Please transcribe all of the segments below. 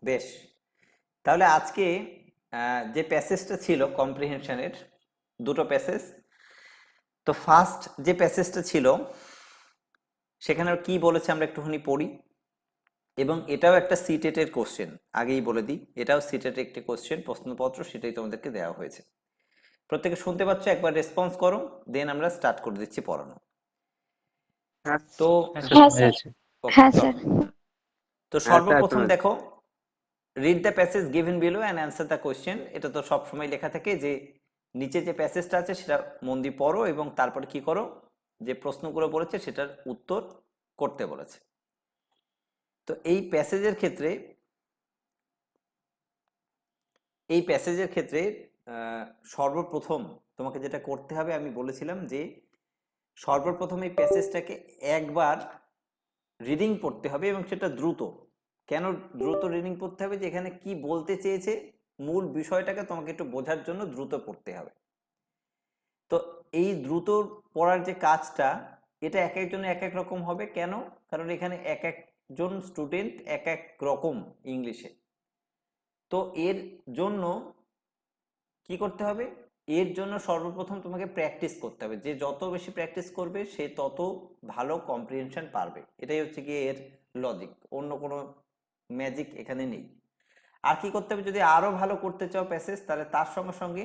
বেশ, তাহলে আজকে যে প্যাসেজটা ছিল কম্প্রিহেনশনের, দুটো প্যাসেজ। তো ফার্স্ট যে প্যাসেজটা ছিল সেখানে কি বলেছে আমরা একটুখানি পড়ি, এবং এটাও একটা সিটেটের কোশ্চেন, আগেই বলে দিই, এটাও সিটেটের একটি কোশ্চেন, প্রশ্নপত্র, সেটাই তোমাদেরকে দেওয়া হয়েছে। প্রত্যেকে শুনতে পাচ্ছ? একবার রেসপন্স করো, দেন আমরা স্টার্ট করে দিচ্ছি পড়ানো। হ্যাঁ তো হ্যাঁ স্যার, হ্যাঁ শোনা স্যার। যাচ্ছে। ওকে, হ্যাঁ চলো। স্যার। তো হ্যাঁ স্যার সর্বপ্রথম শোনা দেখো, read the passage given below and answer the question. এটা তো সব সময় লেখা থাকে যে নিচে যে প্যাসেজটা আছে সেটা মন দিয়ে পড়ো এবং তারপরে কি করো, যে প্রশ্নগুলো বলেছে সেটার উত্তর করতে বলেছে। তো এই প্যাসেজের ক্ষেত্রে সর্বপ্রথম তোমাকে যেটা করতে হবে, আমি বলেছিলাম যে সর্বপ্রথম এই প্যাসেজটাকে একবার রিডিং পড়তে হবে, এবং সেটা দ্রুত। কেন দ্রুত রিডিং পড়তে হবে? যে এখানে কি বলতে চেয়েছে, মূল বিষয়টাকে তোমাকে একটু বোঝার জন্য দ্রুত পড়তে হবে। তো এই দ্রুত পড়ার যে কাজটা, এটা এক একজনের এক এক রকম হবে। কেন? কারণ এখানে এক একজন স্টুডেন্ট এক এক রকম ইংলিশে। তো এর জন্য কি করতে হবে? এর জন্য সর্বপ্রথম তোমাকে প্র্যাকটিস করতে হবে। যে যত বেশি প্র্যাকটিস করবে সে তত ভালো কম্প্রিহেনশন পারবে। এটাই হচ্ছে গিয়ে এর লজিক, অন্য কোনো ম্যাজিক এখানে নেই। আর কি করতে হবে? যদি আরো ভালো করতে চাও প্যাসেজ, তাহলে তার সঙ্গে সঙ্গে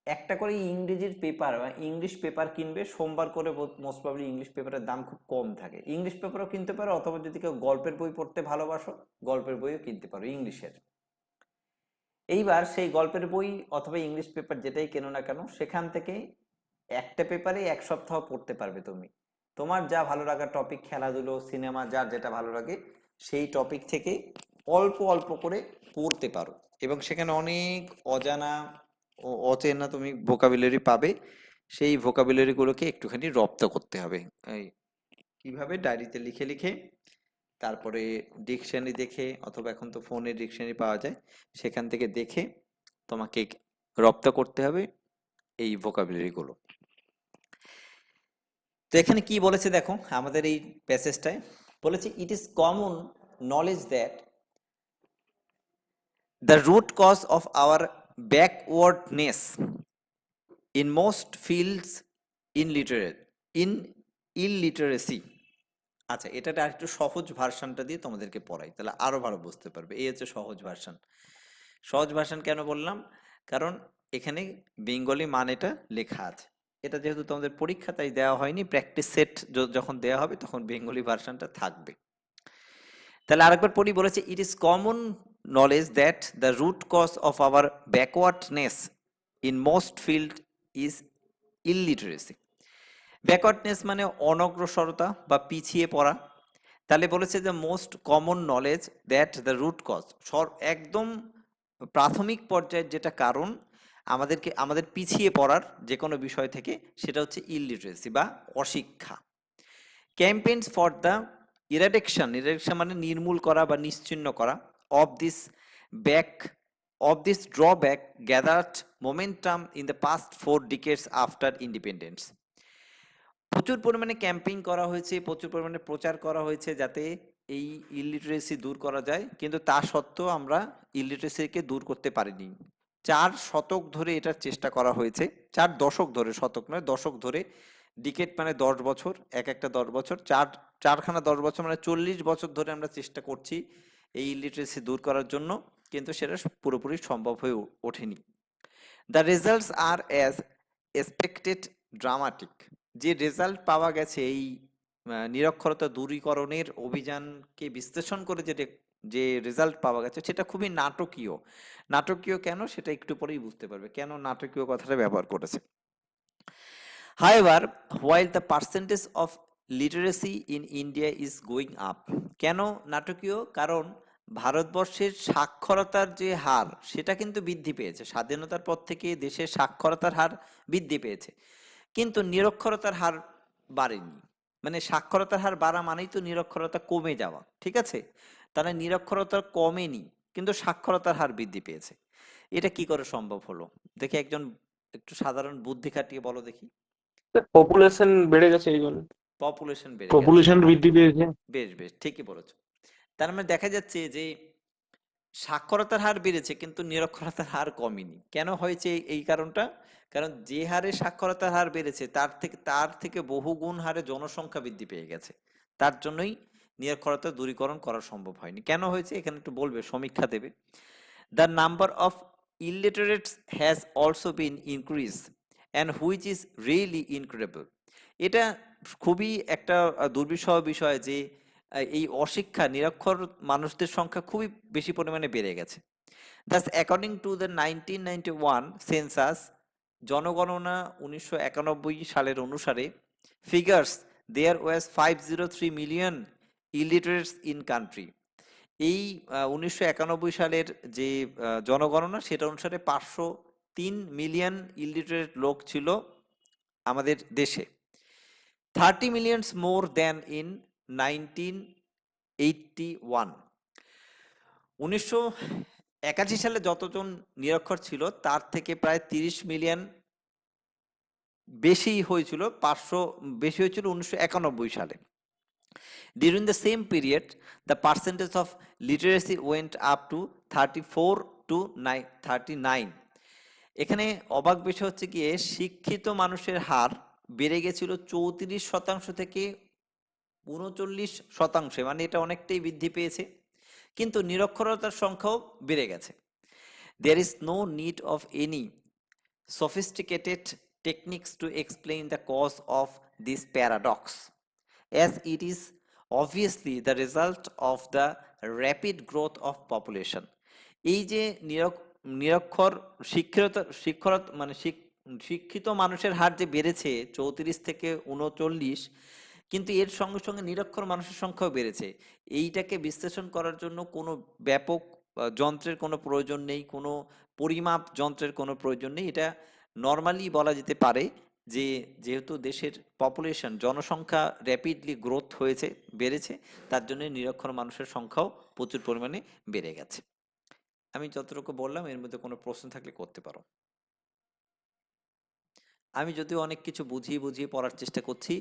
একটা করে ইংরেজির পেপার বা ইংলিশ পেপার কিনবে সোমবার করে। মোস্ট প্রবাবলি ইংলিশ পেপারের দাম খুব কম থাকে, ইংলিশ পেপারও কিনতে পারো, অথবা যদি কেউ গল্পের বই পড়তে ভালোবাসো, গল্পের বইও কিনতে পারো ইংলিশের। এইবার সেই গল্পের বই অথবা ইংলিশ পেপার যেটাই কেনো না কেন, সেখান থেকে একটা পেপারে এক সপ্তাহ পড়তে পারবে তুমি। তোমার যা ভালো লাগা টপিক, খেলাধুলো, সিনেমা, যার যেটা ভালো লাগে সেই টপিক থেকে অল্প অল্প করে পড়তে পারো, এবং সেখানে অনেক অজানা ও অচেনা তুমি ভোকাবুলারি পাবে। সেই ভোকাবুলারি গুলোকে একটুখানি রপ্ত করতে হবে। এই কিভাবে? ডায়েরিতে লিখে লিখে, তারপরে ডিকশনারি দেখে, অথবা এখন তো ফোনে ডিকশনারি পাওয়া যায়, সেখান থেকে দেখে তোমাকে রপ্ত করতে হবে এই ভোকাবুলারি গুলো। তো এখানে কি বলেছে দেখো, আমাদের এই প্যাসেজটায় বলেছে, it is common knowledge that the root cause of our backwardness in most fields in illiteracy. আচ্ছা, এটা আর একটু সহজ ভার্সনটা দিয়ে তোমাদেরকে পড়াই, তাহলে আরো ভালো বুঝতে পারবে। এই হচ্ছে সহজ ভার্সন। সহজ ভার্সন কেন বললাম? কারণ এখানে বেঙ্গলি মানেটা লেখা আছে। এটা যেহেতু তোমাদের পরীক্ষা তাই দেওয়া হয়নি, প্র্যাকটিস সেট যখন দেওয়া হবে তখন বেঙ্গলি ভার্সনটা থাকবে। তাহলে আরেকবার পড়ি। বলেছে, it is common knowledge that the root cause of our backwardness in most field is illiteracy. Backwardness মানে অনগ্রসরতা বা পিছিয়ে পড়া। তাহলে বলেছে যে most common knowledge that the root cause, একদম প্রাথমিক পর্যায়ের যেটা কারণ আমাদের পিছিয়ে পড়ার যে কোনো বিষয় থেকে, সেটা হচ্ছে ইলিটারেসি বা অশিক্ষা। ক্যাম্পেইনস ফর দ্য ইরাডিকশন মানে নির্মূল করা বা নিশ্চিহ্ন করা, of this back drawback gathered momentum in the past 4 decades after independence. প্রচুর পরিমাণে ক্যাম্পেইন করা হয়েছে, প্রচুর পরিমাণে প্রচার করা হয়েছে যাতে এই ইলিটারেসি দূর করা যায়, কিন্তু তা সত্ত্বেও আমরা ইলিটারেসিকে দূর করতে পারিনি। 4 শতক ধরে এটার চেষ্টা করা হয়েছে। 4 দশক ধরে, শতক নয় দশক ধরে। ডিকেড মানে 10 বছর, এক একটা 10 বছর, চারখানা 10 বছর মানে 40 বছর ধরে আমরা চেষ্টা করছি এই ইলিটারেসি দূর করার জন্য, কিন্তু সেটা পুরোপুরি সম্ভব হয়ে ওঠেনি। The results are as expected dramatic. যে রেজাল্ট পাওয়া গেছে এই নিরক্ষরতা দূরীকরণের অভিযানকে বিশ্লেষণ করে যে রেজাল্ট পাওয়া গেছে, সেটা খুবই নাটকীয়। নাটকীয় কেন, সেটা একটু পরেই বুঝতে পারবে কেন নাটকীয় কথাটা ব্যবহার করেছে। However, while the percentage of literacy in India is going up, কেন নাটকীয়? কারণ ভারতবর্ষের সাক্ষরতার যে হার সেটা কিন্তু বৃদ্ধি পেয়েছে। স্বাধীনতার পর থেকে দেশের সাক্ষরতার হার বৃদ্ধি পেয়েছে, কিন্তু নিরক্ষরতার হার বাড়েনি। মানে সাক্ষরতার হার বাড়া মানেই তো নিরক্ষরতা কমে যাওয়া, ঠিক আছে? তাহলে নিরক্ষরতা কমেনি, কিন্তু সাক্ষরতার হার বৃদ্ধি পেয়েছে। এটা কি করে সম্ভব হলো? দেখি একজন একটু সাধারণ বুদ্ধি খাটিয়ে বলো দেখি। পপুলেশন বেড়ে গেছে এই জন্য। পপুলেশন বেড়ে গেছে। পপুলেশন বৃদ্ধি পেয়েছে। বেশ বেশ, ঠিকই বলেছো। তার মানে দেখা যাচ্ছে যে সাক্ষরতার হার বেড়েছে কিন্তু নিরক্ষরতার হার কমেনি। কেন হয়েছে এই কারণটা? কারণ যে হারে সাক্ষরতার হার বেড়েছে তার থেকে বহুগুণ হারে জনসংখ্যা বৃদ্ধি পেয়ে গেছে। তার জন্যই নিরক্ষরতা দূরীকরণ করা সম্ভব হয়নি। কেন হয়েছে এখানে একটু বলবে, সমীক্ষা দেবে। The number of illiterates has also been increased and which is really incredible. এটা খুবই একটা দুর্বিষহ বিষয় যে এই অশিক্ষা নিরক্ষর মানুষদের সংখ্যা খুবই বেশি পরিমাণে বেড়ে গেছে। Thus, according to the 1991 census, জনগণনা 1991 সালের অনুসারে figures there was 503 million illiterates in country. এই 1991 সালের যে জনগণনা সেটা অনুসারে 503 মিলিয়ন ইলিটারেট লোক ছিল আমাদের দেশে। 30 মিলিয়নস মোর দ্যান ইন 1981। 1981 সালে যতজন নিরক্ষর ছিল তার থেকে প্রায় 30 মিলিয়ন বেশি হয়েছিল, 500 বেশি হয়েছিল 1991 সালে। During the same period, the percentage of literacy went up to 34 to 39. এখানে অবাক বিষয় হচ্ছে গিয়ে শিক্ষিত মানুষের হার বেড়ে গেছিল 34% থেকে 39%, মানে এটা অনেকটাই বৃদ্ধি পেয়েছে, কিন্তু নিরক্ষরতার সংখ্যাও বেড়ে গেছে। There is no need of any sophisticated techniques to explain the cause of this paradox, as it is obviously the result of the rapid growth of population. এই যে নিরক্ষর শিক্ষিত মানুষের হার যে বেড়েছে 34 থেকে 39, কিন্তু এর সঙ্গে সঙ্গে নিরক্ষর মানুষের সংখ্যাও বেড়েছে। এইটাকে বিশ্লেষণ করার জন্য কোনো ব্যাপক যন্ত্রের কোনো প্রয়োজন নেই, কোনো পরিমাপ যন্ত্রের কোনো প্রয়োজন নেই। এটা নর্মালি বলা যেতে পারে যে যেহেতু দেশের পপুলেশন জনসংখ্যা র্যাপিডলি গ্রোথ হয়েছে, বেড়েছে, তার জন্য নিরক্ষর মানুষের সংখ্যাও প্রচুর পরিমাণে বেড়ে গেছে। আমি যতটুকু বললাম এর মধ্যে কোনো প্রশ্ন থাকলে করতে পারো। আমি যদিও অনেক কিছু বুঝিয়ে বুঝিয়ে পড়ার চেষ্টা করছি,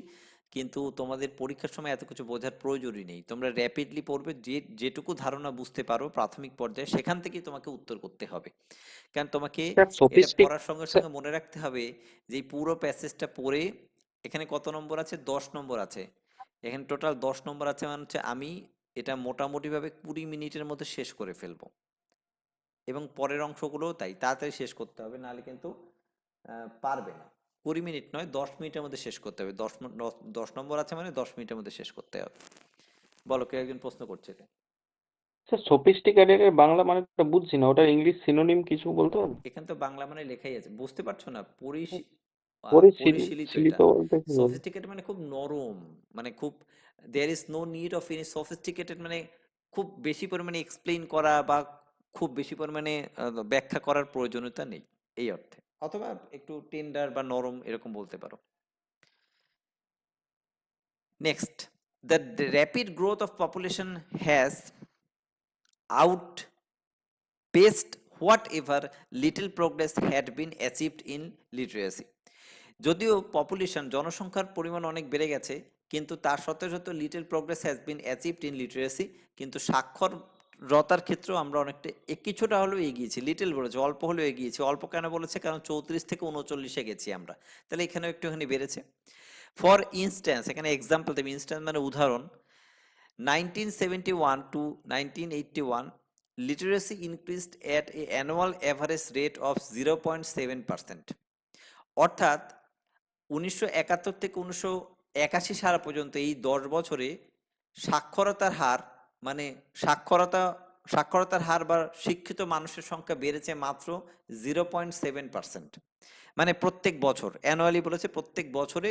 কিন্তু তোমাদের পরীক্ষার সময় এত কিছু বোঝার প্রয়োজনই নেই। তোমরা র্যাপিডলি পড়বে, যেটুকু ধারণা বুঝতে পারো প্রাথমিক পর্যায়ে সেখান থেকেই তোমাকে উত্তর করতে হবে। কারণ তোমাকে স্যার এটা সফিস্টিক পড়ার সঙ্গে সঙ্গে মনে রাখতে হবে যে এই পুরো প্যাসেজটা পড়ে এখানে কত নম্বর আছে, 10 নম্বর আছে। এখানে টোটাল 10 নম্বর আছে, মানে হচ্ছে আমি এটা মোটামুটিভাবে 20 মিনিটের মধ্যে শেষ করে ফেলবো, এবং পরের অংশগুলোও তাই তাড়াতাড়ি শেষ করতে হবে, নাহলে কিন্তু পারবে না। 20 মিনিট নয়, 10 মিনিটের মধ্যে শেষ করতে হবে। 10 নম্বর আছে মানে 10 মিনিটের মধ্যে শেষ করতে হবে। বলো, কেউ একজন প্রশ্ন করছে এটা। স্যার সফিস্টিকেটেড এর বাংলা মানেটা বুঝছি না, ওটার ইংলিশ সিনোনিম কিছু বলতে পারবেন? এখানে তো বাংলা মানে লেখাই আছে, বুঝতে পারছো না? পরিশীলিত এটা। পরিশীলিত বলতে কি বলবো? সফিস্টিকেটেড মানে খুব নরম, মানে খুব there is no need of any sophisticated, মানে খুব বেশি পরিমাণে এক্সপ্লেইন করা বা খুব বেশি পরিমাণে ব্যাখ্যা করার প্রয়োজনীয়তা নেই, এই অর্থে। অথবা একটু টেন্ডার বা নরম এরকম বলতে পারো। Next, the rapid growth of population has outpaced whatever little progress had been achieved in literacy. যদিও পপুলেশন জনসংখ্যার পরিমাণ অনেক বেড়ে গেছে, কিন্তু তার সত্ত্বেও little progress has been achieved in literacy, কিন্তু সাক্ষরতার ক্ষেত্রেও আমরা অনেকটা কিছুটা হলেও এগিয়েছি। লিটল বলেছে, অল্প হলেও এগিয়েছি। অল্প কেন বলেছে? কারণ 34 থেকে 39-এ গেছি আমরা, তাহলে এখানেও একটুখানি বেড়েছে। ফর ইনস্ট্যান্স, এখানে এক্সাম্পল দেবে, ইনস্ট্যান্স মানে উদাহরণ। 1971 to 1981, literacy increased at a annual average rate of 0.7%. অর্থাৎ 1971 থেকে 1981 সাল পর্যন্ত এই 10 বছরে সাক্ষরতার হার, মানে সাক্ষরতার হার বা শিক্ষিত মানুষের সংখ্যা বেড়েছে মাত্র 0.7%। মানে প্রত্যেক বছর, অ্যানুয়ালি বলেছে, প্রত্যেক বছরে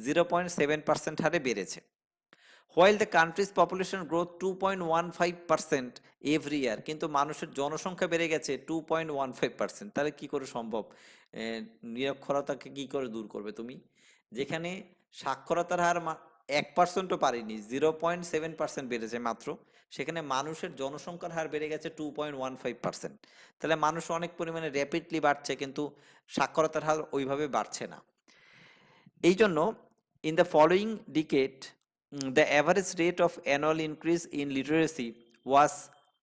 0.7% হারে বেড়েছে। While the country's population growth 2.15% every year, কিন্তু মানুষের জনসংখ্যা বেড়ে গেছে 2.15%। তাহলে কি করে সম্ভব? নিরক্ষরতাকে কি করে দূর করবে তুমি? যেখানে সাক্ষরতার হার 1%ও পারেনি, 0.7% বেড়েছে মাত্র, সেখানে মানুষের জনসংখ্যার হার বেড়ে গেছে 2.15%। তাহলে মানুষ অনেক পরিমাণে র্যাপিডলি বাড়ছে, কিন্তু সাক্ষরতার হার ওইভাবে বাড়ছে না। এই জন্য in the following decade, the average rate of annual increase in literacy was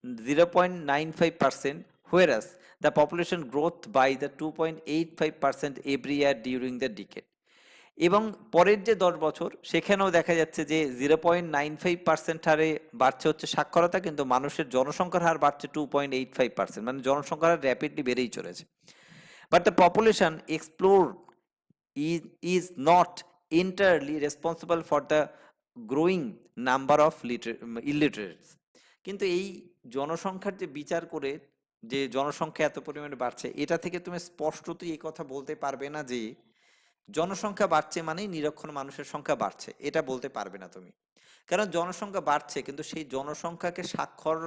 0.95%, whereas the population growth by the 2.85% every year during the decade. এবং পরের যে 10 বছর সেখানেও দেখা যাচ্ছে যে 0.95% হারে বাড়ছে হচ্ছে সাক্ষরতা, কিন্তু মানুষের জনসংখ্যার হার বাড়ছে 2.85%, মানে জনসংখ্যার হার র্যাপিডলি বেড়েই চলেছে। But the population explore is not entirely responsible for the growing number of illiterates. কিন্তু এই জনসংখ্যার যে বিচার করে যে জনসংখ্যা এত পরিমাণে বাড়ছে, এটা থেকে তুমি স্পষ্টতই এই কথা বলতে পারবে না যে জনসংখ্যা বাড়ছে মানেই নিরক্ষর মানুষের সংখ্যা বাড়ছে, এটা বলতে পারবে না তুমি। কারণ জনসংখ্যা বাড়ছে, কিন্তু সেই জনসংখ্যাকে সাক্ষর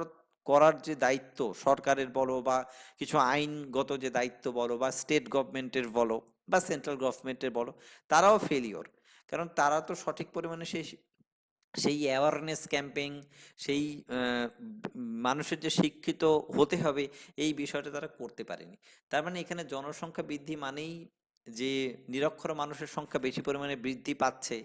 করার যে দায়িত্ব সরকারের বলো বা কিছু আইনগত যে দায়িত্ব বলো বা স্টেট গভর্নমেন্টের বলো বা সেন্ট্রাল গভর্নমেন্টের বলো, তারাও ফেলিওর। কারণ তারা তো সঠিক পরিমাণে সেই সেই অ্যাওয়ারনেস ক্যাম্পেইন, সেই মানুষের যে শিক্ষিত হতে হবে এই বিষয়টা তারা করতে পারেনি। তার মানে এখানে জনসংখ্যা বৃদ্ধি মানেই যে নিরক্ষর মানুষের সংখ্যা বেশি পরিমাণে বৃদ্ধি পাচ্ছে,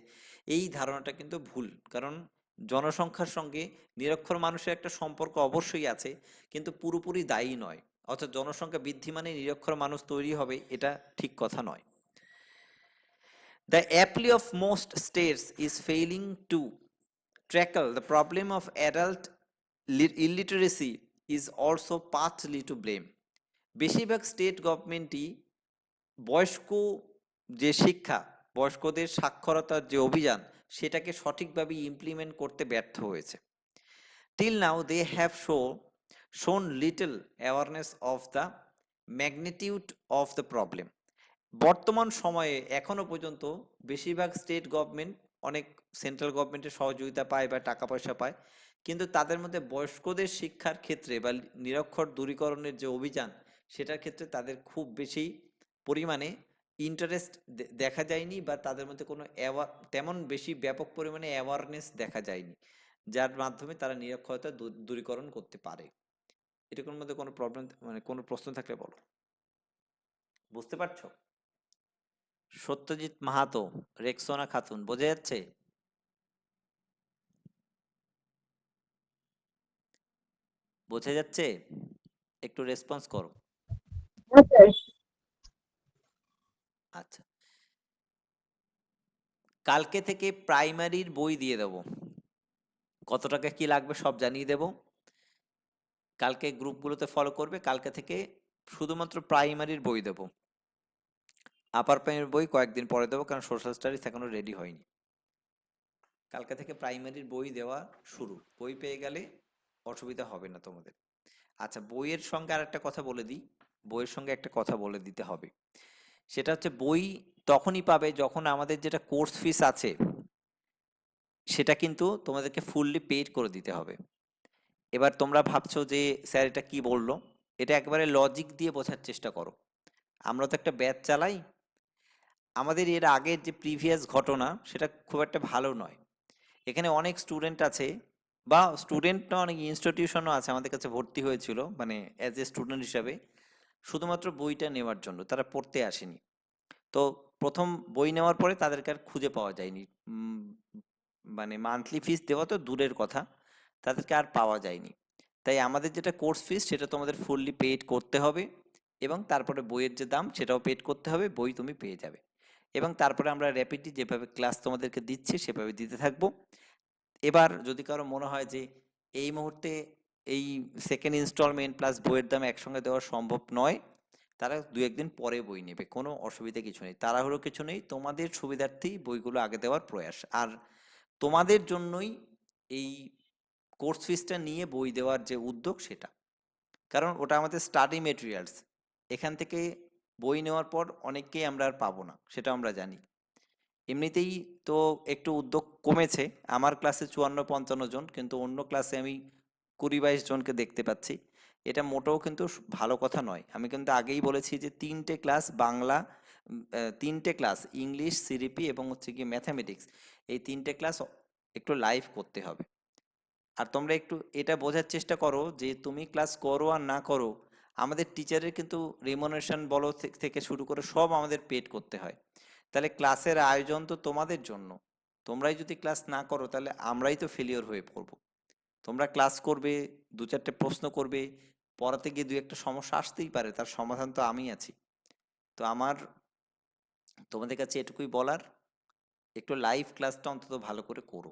এই ধারণাটা কিন্তু ভুল। কারণ জনসংখ্যার সঙ্গে নিরক্ষর মানুষের একটা সম্পর্ক অবশ্যই আছে, কিন্তু পুরোপুরি দায়ী নয়। অর্থাৎ জনসংখ্যা বৃদ্ধি মানে নিরক্ষর মানুষ তৈরি হবে, এটা ঠিক কথা নয়। The apply of most states is failing to tackle the problem of adult illiteracy is also partly to blame. বেশিরভাগ স্টেট গভর্নমেন্টই বয়স্ক যে শিক্ষা, বয়স্কদের সাক্ষরতার যে অভিযান, সেটাকে সঠিকভাবে ইমপ্লিমেন্ট করতে ব্যর্থ হয়েছে। Till now they have shown little awareness of the magnitude of the problem. বর্তমান সময়ে এখনো পর্যন্ত বেশিরভাগ স্টেট গভর্নমেন্ট অনেক সেন্ট্রাল গভর্নমেন্টের সহযোগিতা পায় বা টাকা পয়সা পায়, কিন্তু তাদের মধ্যে বয়স্কদের শিক্ষার ক্ষেত্রে বা নিরক্ষর দূরীকরণের যে অভিযান, সেটার ক্ষেত্রে তাদের খুব বেশি পরিমাণে ইন্টারেস্ট দেখা যায়নি, বা তাদের মধ্যে কোনো তেমন বেশি ব্যাপক পরিমাণে অ্যাওয়ারনেস দেখা যায়নি, যার মাধ্যমে তারা নিরক্ষরতা দূরীকরণ করতে পারে। এটার মধ্যে কোনো প্রবলেম মানে কোনো প্রশ্ন থাকলে বলো। বুঝতে পারছো? সত্যজিৎ মাহাতো, রেক্সোনা খাতুন, বোঝা যাচ্ছে? বোঝা যাচ্ছে? একটু রেসপন্স করো। আচ্ছা, কালকে থেকে প্রাইমারির বই দিয়ে দেবো, কত টাকা কি লাগবে সব জানিয়ে দেবো। কালকে গ্রুপগুলোতে ফলো করবে। কালকে থেকে শুধুমাত্র প্রাইমারির বই দেবো, আপার প্রাইমারির বই কয়েকদিন পরে দেবো, কারণ সোশ্যাল স্টাডিজ এখনো রেডি হয়নি। কালকে থেকে প্রাইমারির বই দেওয়া শুরু, বই পেয়ে গেলে অসুবিধা হবে না তোমাদের। আচ্ছা, বইয়ের সঙ্গে আর একটা কথা বলে দিই, বইয়ের সঙ্গে একটা কথা বলে দিতে হবে, সেটা হচ্ছে বই তখনই পাবে যখন আমাদের যেটা কোর্স ফিস আছে সেটা কিন্তু তোমাদেরকে ফুললি পেইড করে দিতে হবে। এবার তোমরা ভাবছো যে স্যার এটা কি বললো, এটা একবারে লজিক দিয়ে বোঝার চেষ্টা করো। আমরা তো একটা ব্যাচ চালাই, আমাদের এর আগের যে প্রিভিয়াস ঘটনা সেটা খুব একটা ভালো নয়। এখানে অনেক স্টুডেন্ট আছে, বা স্টুডেন্ট না, অনেক ইনস্টিটিউশনও আছে আমাদের কাছে ভর্তি হয়েছিল মানে অ্যাজ এ স্টুডেন্ট হিসাবে, শুধুমাত্র বইটা নেওয়ার জন্য, তারা পড়তে আসেনি। তো প্রথম বই নেওয়ার পরে তাদেরকে আর খুঁজে পাওয়া যায়নি, মানে মান্থলি ফিস দেওয়া তো দূরের কথা, তাদেরকে আর পাওয়া যায়নি। তাই আমাদের যেটা কোর্স ফিস সেটা তোমাদের ফুললি পেড করতে হবে, এবং তারপরে বইয়ের যে দাম সেটাও পেড করতে হবে, বই তুমি পেয়ে যাবে। এবং তারপরে আমরা র্যাপিডলি যেভাবে ক্লাস তোমাদেরকে দিচ্ছি সেভাবে দিতে থাকবো। এবার যদি কারো মনে হয় যে এই মুহূর্তে এই সেকেন্ড ইনস্টলমেন্ট প্লাস বইয়ের দাম একসঙ্গে দেওয়া সম্ভব নয়, তারা দু একদিন পরে বই নেবে, কোনো অসুবিধা কিছু নেই, তাড়াহুড়ো কিছু নেই, তোমাদের সুবিধার্থেই বইগুলো আগে দেওয়ার প্রয়াস। আর তোমাদের জন্যই এই কোর্স ফিসটা নিয়ে বই দেওয়ার যে উদ্যোগ সেটা, কারণ ওটা আমাদের স্টাডি মেটেরিয়ালস, এখান থেকে বই নেওয়ার পর অনেককেই আমরা আর পাবো না, সেটা আমরা জানি। এমনিতেই তো একটু উদ্যোগ কমেছে, আমার ক্লাসে 54-55 জন, কিন্তু অন্য ক্লাসে আমি 20-22 জনকে দেখতে পাচ্ছি। এটা মোটেও কিন্তু ভালো কথা নয়। আমি কিন্তু আগেই বলেছি যে 3টে ক্লাস বাংলা, 3টে ক্লাস ইংলিশ, সিরিপি এবং হচ্ছে কি ম্যাথামেটিক্স, এই 3টে ক্লাস একটু লাইভ করতে হবে। আর তোমরা একটু এটা বোঝার চেষ্টা করো যে তুমি ক্লাস করো আর না করো, আমাদের টিচারের কিন্তু রিমুনারেশন বলো থেকে শুরু করে সব আমাদের পেড করতে হয়। তাহলে ক্লাসের আয়োজন তো তোমাদের জন্য, তোমরাই যদি ক্লাস না করো তাহলে আমরাই তো ফেলিওর হয়ে পড়বো। তোমরা ক্লাস করবে, দু চারটে প্রশ্ন করবে, পড়াতে গিয়ে দু একটা সমস্যা আসতেই পারে, তার সমাধান তো আমি আছি। তো আমার তোমাদের কাছে এটুকুই বলার, একটু লাইভ ক্লাসটা অন্তত ভালো করে করো,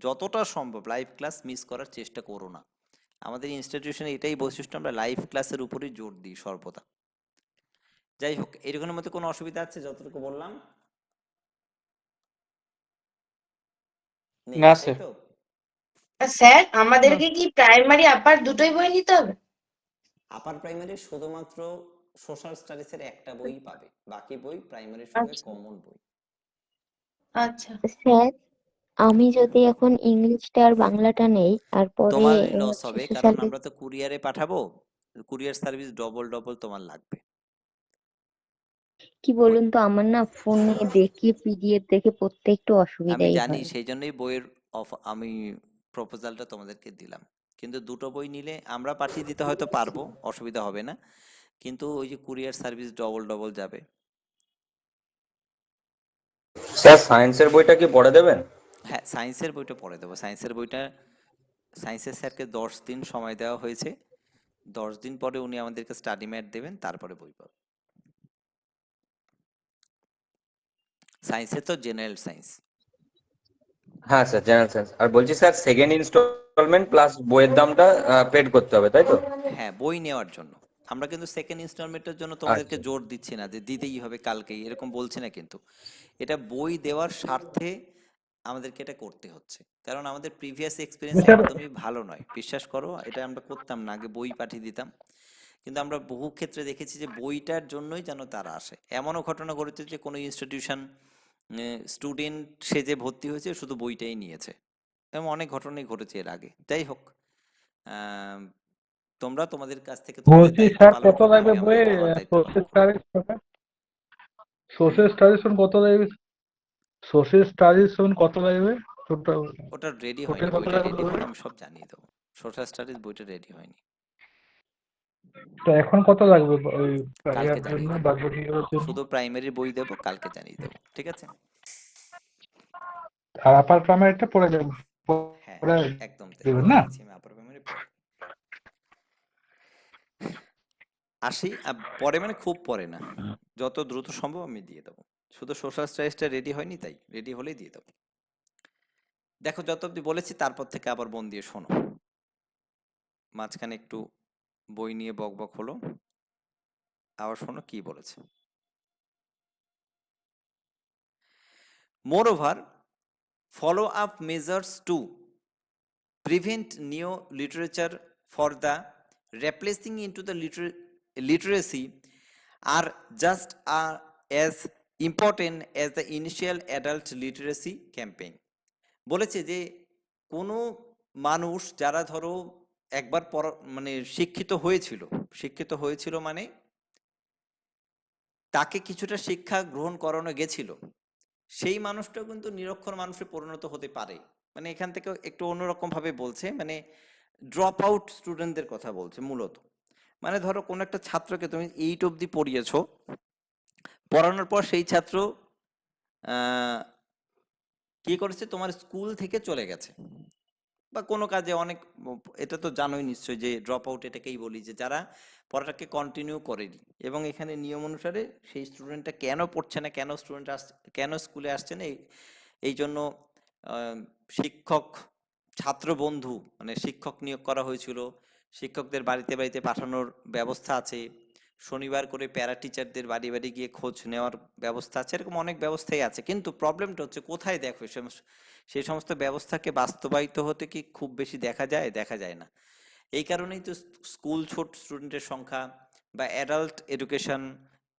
যতটা সম্ভব লাইভ ক্লাস মিস করার চেষ্টা করো না। আমাদের ইনস্টিটিউশনে এটাই বৈশিষ্ট্য, আমরা লাইভ ক্লাসের উপরেই জোর দিই সর্বদা। যাই হোক, এরকমের মধ্যে কোনো অসুবিধা আছে যতটুকু বললাম? নেই, না তাই স্যার। তো? আর স্যার না। আমাদেরকে কি প্রাইমারি আপার দুটোই বই নিতে হবে? আপার প্রাইমারি শুধুমাত্র সোশ্যাল স্টাডিজের একটা বই পাবে, বাকি বই প্রাইমারির সঙ্গে আচ্ছা কমন বই। আচ্ছা। স্যার, আমি যদি এখন ইংলিশটা আর বাংলাটা নেই আর পরে তোমারই লস হচ্ছে হবে, কারণ সোশ্যাল। আমরা তো কুরিয়ারে পাঠাবো, কুরিয়ার সার্ভিস ডবল ডবল তোমার লাগবে। কি ওই, বলুন তো, আমার না ফোনে দেখে পিডিএফ দেখে পড়তে একটু আমি অসুবিধাই জানি, হয়। সেই জন্যই বইয়ের আমি প্রপোজালটা তোমাদেরকে দিলাম। কিন্তু দুটো বই নিলে আমরা পাঠিয়ে দিতে হয়তো পারবো, অসুবিধা হবে না, কিন্তু ওই যে কুরিয়ার সার্ভিস ডবল ডবল যাবে। স্যার সায়েন্সের বইটা কি পড়ে দেবেন? হ্যাঁ, সায়েন্সের বইটা পড়ে দেবো। সায়েন্সের বইটা, সায়েন্সের স্যারকে 10 দিন সময় দেওয়া হয়েছে, 10 দিন পরে উনি আমাদেরকে স্টাডি ম্যাট দেবেন, তারপরে বই পাবো। সায়েন্সের তো জেনারেল সায়েন্স। হ্যাঁ স্যার, জেনারেল সায়েন্স। আর বলছি স্যার, সেকেন্ড ইনস্টলমেন্ট প্লাস বইয়ের দামটা পেড করতে হবে, তাই তো? হ্যাঁ, বই নেওয়ার জন্য। আমরা কিন্তু সেকেন্ড ইনস্টলমেন্টের জন্য তোমাদেরকে আচ্ছা। জোর দিচ্ছি না যে দিতেই হবে কালকেই, এরকম বলছি না কিন্তু। এটা বই দেওয়ার স্বার্থে আমাদেরকে এটা করতে হচ্ছে, কারণ আমাদের প্রিভিয়াস এক্সপিরিয়েন্স স্যার একদমই ভালো নয়, বিশ্বাস করো। এটা আমরা করতাম না, আগে বই পাঠিয়ে দিতাম, কিন্তু আমরা বহু ক্ষেত্রে দেখেছি যে বইটার জন্যই যেন তারা আসে। এমনও ঘটনা ঘটেছে যে কোনো ইনস্টিটিউশন স্টুডেন্ট সেজে ভর্তি হয়েছে, শুধু বইটাই নিয়েছে, এমন অনেক ঘটনাই ঘটেছে এর আগে। যাই হোক, আহ, তোমরা তোমাদের কাছ থেকে তোমাদের বলছি দায়িত্ব স্যার পালন কত করবে, লাগবে আমি আমার বইয়ে আমার দায়িত্ব পালন সোশ্যাল করবো। স্টাডিজ হুম, সোশ্যাল স্টাডিজ কত লাগবে? সোশ্যাল স্টাডিজ কত লাগবে? টোটাল ওটা রেডি টোটাল হয়নি, কত বইটা রেডি লাগবে? হলে আমি সব জানিয়ে দেবো। সোশ্যাল স্টাডিজ বইটা রেডি হয়নি, তো এখন কত লাগবে ওই কালকে ইয়ার জন্য, জানিয়ে দেবো। বাকি ইয়ার জন্য? শুধু প্রাইমারি বই দেবো, কালকে জানিয়ে দেবো, ঠিক আছে? আর আপার প্রাইমারিটা পড়ে যাবে, হ্যাঁ, পড়ে একদম তাই, দেবেন বলে না? দিয়েছি আমি, আপার প্রাইমারি পরে আসি। পরে মানে খুব পরে না, যত দ্রুত সম্ভব আমি দিয়ে দেবো। শুধু সোশ্যাল স্টাডিজটা রেডি হয়নি, তাই রেডি হলেই দিয়ে দেবো। দেখো, যত অব্দি বলেছি তারপর থেকে আবার মন দিয়ে শোনো। মাঝখানে একটু বই নিয়ে বক বক হলো, আবার শোনো কি বলেছে। Moreover, follow-up measures to prevent neo-literature for the replacing into the literacy are just as important as the initial adult literacy campaign. বলেছে যে কোনো মানুষ যারা ধরো একবার মানে শিক্ষিত হয়েছিল মানে তাকে কিছুটা শিক্ষা গ্রহণ করানো গেছিল, সেই মানুষটা কিন্তু নিরক্ষর মানুষে পরিণত হতে পারে। মানে এখান থেকে একটু অন্যরকম ভাবে বলছে, মানে ড্রপ আউট স্টুডেন্টদের কথা বলছে মূলত। মানে ধরো কোন একটা ছাত্রকে তুমি 8 অবধি পড়িয়েছো, পড়ানোর পর সেই ছাত্র কি করেছে, তোমার স্কুল থেকে চলে গেছে বা কোনো কাজে অনেক, এটা তো জানোই নিশ্চয়ই যে ড্রপ আউট এটাকেই বলি, যে যারা পড়াটাকে কন্টিনিউ করেনি। এবং এখানে নিয়ম অনুসারে সেই স্টুডেন্টটা কেন পড়ছে না, কেন স্কুলে আসছে না, এই জন্য শিক্ষক ছাত্র বন্ধু মানে শিক্ষক নিয়োগ করা হয়েছিল, শিক্ষকদের বাড়িতে বাড়িতে পাঠানোর ব্যবস্থা আছে, শনিবার করে প্যারা টিচারদের বাড়ি বাড়ি গিয়ে খোঁজ নেওয়ার ব্যবস্থা আছে, এরকম অনেক ব্যবস্থাই আছে। কিন্তু প্রবলেমটা হচ্ছে কোথায় দেখো সেই সমস্ত ব্যবস্থাকে বাস্তবায়িত হতে কি খুব বেশি দেখা যায় না। এই কারণেই তো স্কুল ছোট স্টুডেন্টের সংখ্যা বা অ্যাডাল্ট এডুকেশন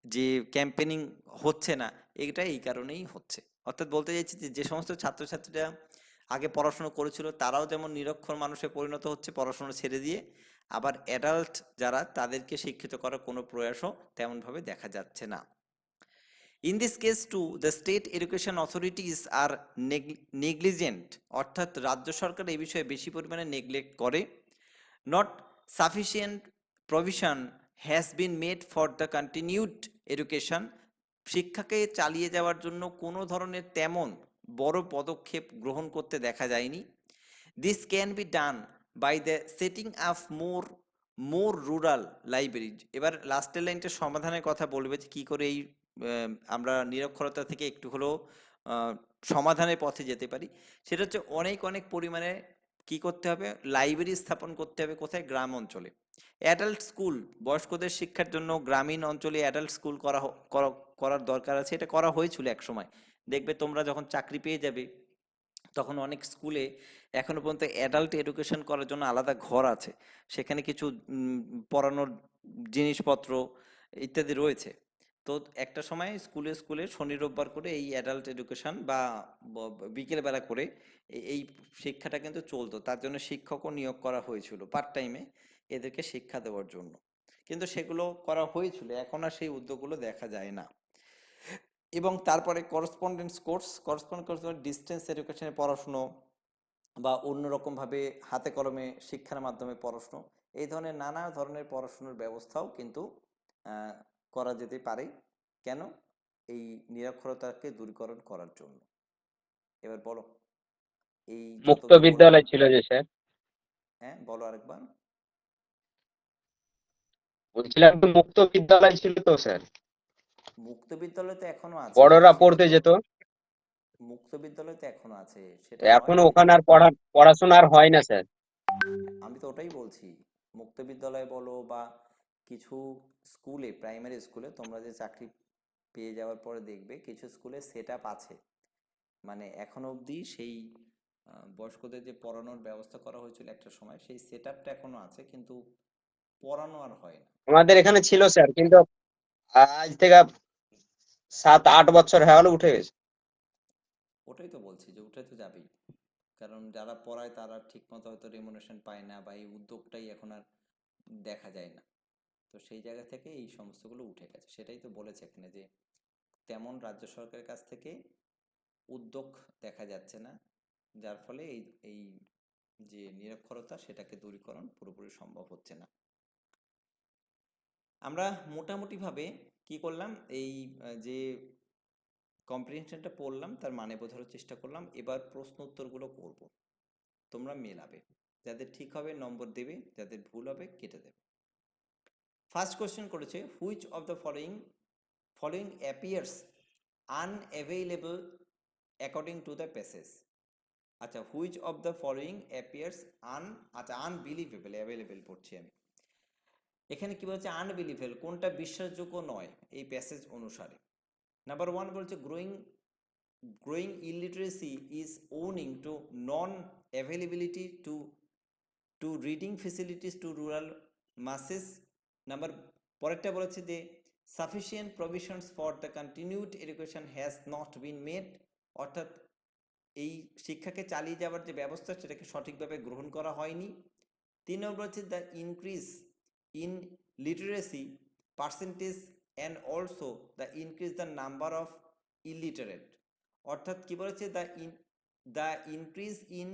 যে ক্যাম্পেনিং হচ্ছে না, এটা এই কারণেই হচ্ছে। অর্থাৎ বলতে চাইছি যে যে সমস্ত ছাত্রছাত্রীরা আগে পড়াশোনা করেছিল তারাও যেমন নিরক্ষর মানুষে পরিণত হচ্ছে পড়াশোনা ছেড়ে দিয়ে, আবার অ্যাডাল্ট যারা তাদেরকে শিক্ষিত করার কোনো প্রয়াসও তেমনভাবে দেখা যাচ্ছে না। In this case too, the state education authorities are negligent, অর্থাৎ রাজ্য সরকার এই বিষয়ে বেশি পরিমাণে নেগলেক্ট করে। Not sufficient provision has been made for the continued education, শিক্ষাকে চালিয়ে যাওয়ার জন্য কোনো ধরনের তেমন বড় পদক্ষেপ গ্রহণ করতে দেখা যায়নি। This can be done by the setting up more rural libraries. এবার লাস্টের লাইনটা সমাধানের কথা বলবে যে কি করে এই আমরা নিরক্ষরতা থেকে একটু হলেও সমাধানের পথে যেতে পারি। সেটা হচ্ছে অনেক অনেক পরিমাণে কি করতে হবে, লাইব্রেরি স্থাপন করতে হবে কোথায়, গ্রাম অঞ্চলে। অ্যাডাল্ট স্কুল, বয়স্কদের শিক্ষার জন্য গ্রামীণ অঞ্চলে অ্যাডাল্ট স্কুল করার দরকার আছে। এটা করা হয়েছিল এক সময়। দেখবে তোমরা যখন চাকরি পেয়ে যাবে তখন অনেক স্কুলে এখনো পর্যন্ত অ্যাডাল্ট এডুকেশন করার জন্য আলাদা ঘর আছে, সেখানে কিছু পড়ানোর জিনিসপত্র ইত্যাদি রয়েছে। তো একটা সময় স্কুলে শনি রোববার করে এই অ্যাডাল্ট এডুকেশন বা বিকেলবেলা করে এই শিক্ষাটা কিন্তু চলতো। তার জন্য শিক্ষকও নিয়োগ করা হয়েছিল পার্ট টাইমে এদেরকে শিক্ষা দেওয়ার জন্য, কিন্তু সেগুলো করা হয়েছিল, এখন আর সেই উদ্যোগগুলো দেখা যায় না। এবং তারপরে করেসপন্ডেন্স কোর্স ডিস্টেন্স এডুকেশনের পড়াশুনো বা অন্যরকমভাবে হাতে কলমে শিক্ষার মাধ্যমে পড়াশুনো, এই ধরনের নানা ধরনের পড়াশুনোর ব্যবস্থাও কিন্তু করা যেতে পারে। কেন? এই নিরক্ষরতাকে দূরীকরণ করার জন্য। এবার বলো, এই মুক্ত যতগুলো বিদ্যালয় বললাম, ছিল যে স্যার, হ্যাঁ বলো আরেকবার। বলছিলাম তো মুক্ত বিদ্যালয় ছিল তো স্যার, মুক্ত বিদ্যালয় তো এখনো আছে, বড়রা সেটা পড়তে তো যেত। মুক্ত বিদ্যালয় তো এখনো আছে, সেটা নয়, এখনো আমি তো ওখানে আর পড়াশোনা আর হয় না স্যার। আমি তো ওটাই বলছি। মুক্ত বিদ্যালয় বলো বা কিছু স্কুলে, প্রাইমারি স্কুলে তোমরা যে চাকরি পেয়ে যাওয়ার পরে দেখবে কিছু স্কুলে সেট আপ আছে, মানে এখনো অবধি সেই বয়স্কদের যে পড়ানোর ব্যবস্থা করা হয়েছিল একটা সময়, সেই সেট আপটা এখনো আছে, কিন্তু পড়ানো আর হয় না। আমাদের এখানে ছিল স্যার, কিন্তু আজ থেকে 7-8 বছর হয়ে গেল উঠে গেছে। ওটাই তো বলছি যে উঠে তো যাবেই, কারণ যারা পড়ায় তারা ঠিক মতো হয়তো রেমুনেশন পায় না, বা এই উদ্যোগটাই এখন আর দেখা যায় না। তো সেই জায়গা থেকে এই সমস্তগুলো উঠে গেছে। সেটাই তো বলেছে এখানে যে তেমন রাজ্য সরকারের কাছ থেকে উদ্যোগ দেখা যাচ্ছে না, যার ফলে এই এই যে নিরক্ষরতা সেটাকে দূরীকরণ পুরোপুরি সম্ভব হচ্ছে না। আমরা মোটামুটিভাবে কি করলাম, এই যে কম্প্রিহেনশনটা পড়লাম তার মানে বোঝার চেষ্টা করলাম। এবার প্রশ্ন উত্তরগুলো করব, তোমরা মেলাবে, যাদের ঠিক হবে নম্বর দেবে, যাদের ভুল হবে কেটে দেবে। ফার্স্ট কোশ্চেন করেছে, which of the following appears unavailable according to the passage. আচ্ছা, which of the following appears unbelievable, available পড়ছি আমি। এখানে কি বলছে, আনবিলিভেবল কোনটা বিশ্বাসযোগ্য নয় এই প্যাসেজ অনুসারে। নাম্বার 1 বলছে growing illiteracy is owing to non-availability to reading facilities to rural masses. পরেরটা বলেছে যে sufficient provisions for the continued education has not been made, অর্থাৎ এই শিক্ষাকে চালিয়ে যাওয়ার যে ব্যবস্থা সেটাকে সঠিকভাবে গ্রহণ করা হয়নি। 3 নম্বর হচ্ছে the increase in literacy percentage and also the increase the number of illiterate, অর্থাৎ কি বলেছে, দ্য ইনক্রিজ ইন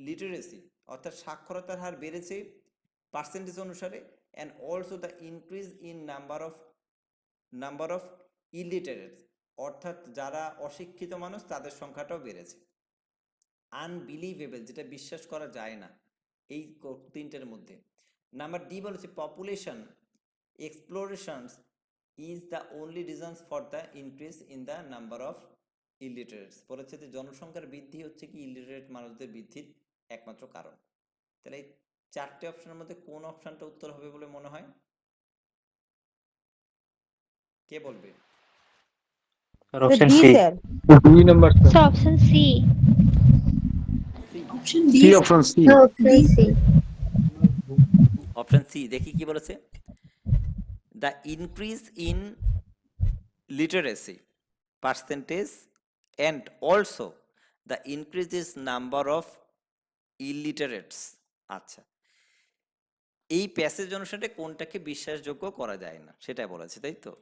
লিটারেসি অর্থাৎ সাক্ষরতার হার বেড়েছে পার্সেন্টেজ অনুসারে, and also the increase in number of illiterate, অর্থাৎ যারা অশিক্ষিত মানুষ তাদের সংখ্যাটাও বেড়েছে। আনবিলিভেবল যেটা বিশ্বাস করা যায় না এই তিনটের মধ্যে। নাম্বার ডি বলেছে population explorations is the only reasons for the increase in the number of illiterates, বলেছে যে জনসংখ্যার বৃদ্ধি হচ্ছে কি ইলিটারেট মানুষদের বৃদ্ধির একমাত্র কারণ। তাহলে এই চারটে অপশনের মধ্যে কোন অপশনটা উত্তর হবে বলে মনে হয়, কে বলবে? Option D C. Sir. 2 number So option C. Option C, D. Option C. No, option C. Option C, দেখি কি বলেছে, the increase in literacy percentage and also the increase is number of illiterates. আচ্ছা, এই passage অনুসারে কোনটাকে বিশ্বাসযোগ্য করা যায় না সেটা বলেছে, তাই তো?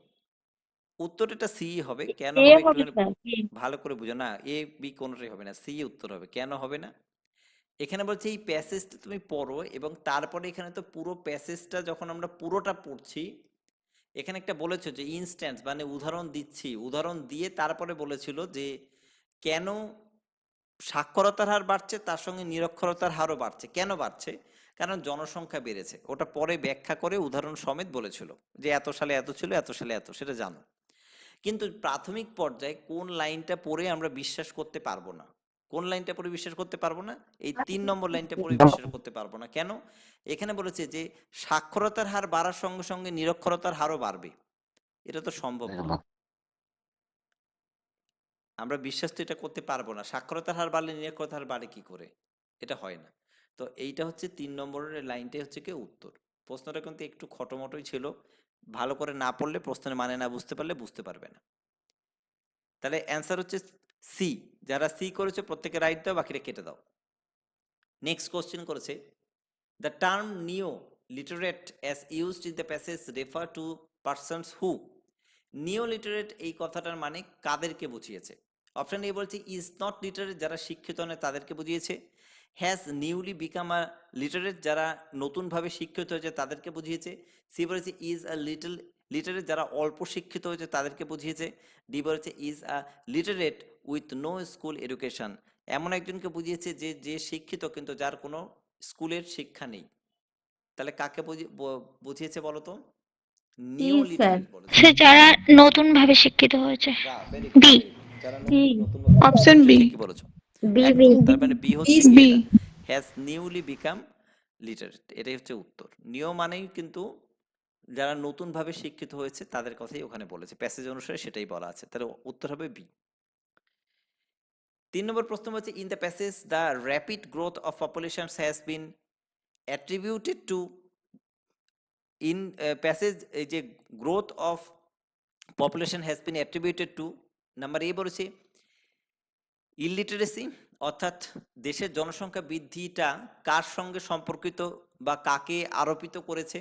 উত্তরটা সি হবে। কেন A হবে হবে একটুখানি স্যার, A। ভালো করে বুঝো না, এ বি কোনটাই হবে না, সি উত্তর হবে। কেন হবে না? এখানে বলছে এই প্যাসেজটা তুমি পড়ো এবং তারপরে এখানে তো পুরো প্যাসেজটা যখন আমরা পুরোটা পড়ছি, এখানে একটা বলেছে যে ইনস্ট্যান্স মানে উদাহরণ দিচ্ছি, উদাহরণ দিয়ে তারপরে বলেছিল যে কেন সাক্ষরতার হার বাড়ছে, তার সঙ্গে নিরক্ষরতার হারও বাড়ছে। কেন বাড়ছে? কারণ জনসংখ্যা বেড়েছে। ওটা পরে ব্যাখ্যা করে উদাহরণ সমেত বলেছিল যে এত সালে এত ছিল, এত সালে এত, সেটা জানো। কিন্তু প্রাথমিক পর্যায়ে কোন লাইনটা পড়ে আমরা বিশ্বাস করতে পারবো না? কোন লাইনটা পড়ে বিশ্বাস করতে পারবো না? এই 3 নম্বর লাইনটা পড়ে বিশ্বাস করতে পারবো না। কেন? এখানে বলেছে যে সাক্ষরতার হার বাড়ার সঙ্গে সঙ্গে নিরক্ষরতার হারও বাড়বে। এটা তো সম্ভব না। আমরা বিশ্বাস তো এটা করতে পারবো না। সাক্ষরতার হার বাড়লে নিরক্ষরতার হার বাড়ে কি করে? এটা হয় না। তো এইটা হচ্ছে 3 নম্বরের লাইনটাই হচ্ছে কি উত্তর। প্রশ্নটা কিন্তু একটু খটোমটোই ছিল। ভালো করে না পড়লে, প্রশ্নের মানে না বুঝতে পারলে বুঝতে পারবে না। তাহলে অ্যান্সার হচ্ছে সি। যারা সি করেছে প্রত্যেকে রাইট দাও, বাকিটা কেটে দাও। নেক্সট কোশ্চেন করেছে, the term neo literate as used in the passage refer to persons who. Neo literate এই কথাটার মানে কাদেরকে বুঝিয়েছে? অপশন এ বলছে ইজ নট লিটারেট, যারা শিক্ষিত নয় তাদেরকে বুঝিয়েছে। Has newly become a literate, যারা নতুনভাবে শিক্ষিত হয়েছে তাদেরকে বুঝিয়েছে। সি বলেছে ইজ আ লিটল লিটারেট, যারা অল্প শিক্ষিত হয়েছে তাদেরকে বুঝিয়েছে। ডি বলেছে is a literate with no school education, এমন একজনকে বুঝিয়েছে যে যে শিক্ষিত কিন্তু যার কোনো স্কুলের শিক্ষা নেই। তাহলে কাকে বুঝিয়েছে বলো তো? নিও লিটারেট বলেছে। সে যারা নতুন ভাবে শিক্ষিত হয়েছে। বাহ, very good, B. very good. যারা নতুনভাবে অপশন শিক্ষিত হয়েছে, বি। ঠিকই বলেছো। বি একদম। তার মানে বি হচ্ছে ইজ কি বি। এটা? হ্যাজ নিউলি বিকাম লিটারেট, এটাই হচ্ছে উত্তর। নিও মানেই কিন্তু যারা নতুনভাবে শিক্ষিত হয়েছে তাদের কথাই ওখানে বলেছে, প্যাসেজ অনুসারে সেটাই বলা আছে। তাহলে উত্তর হবে বি। 3 নম্বর প্রশ্ন হচ্ছে, in the passage the rapid growth of populations has been attributed two. In passage এই যে growth of population has been attributed two, number A বলেছে ইলিটারেসি, অর্থাৎ দেশের জনসংখ্যা বৃদ্ধিটা কার সঙ্গে সম্পর্কিত বা কাকে আরোপিত করেছে?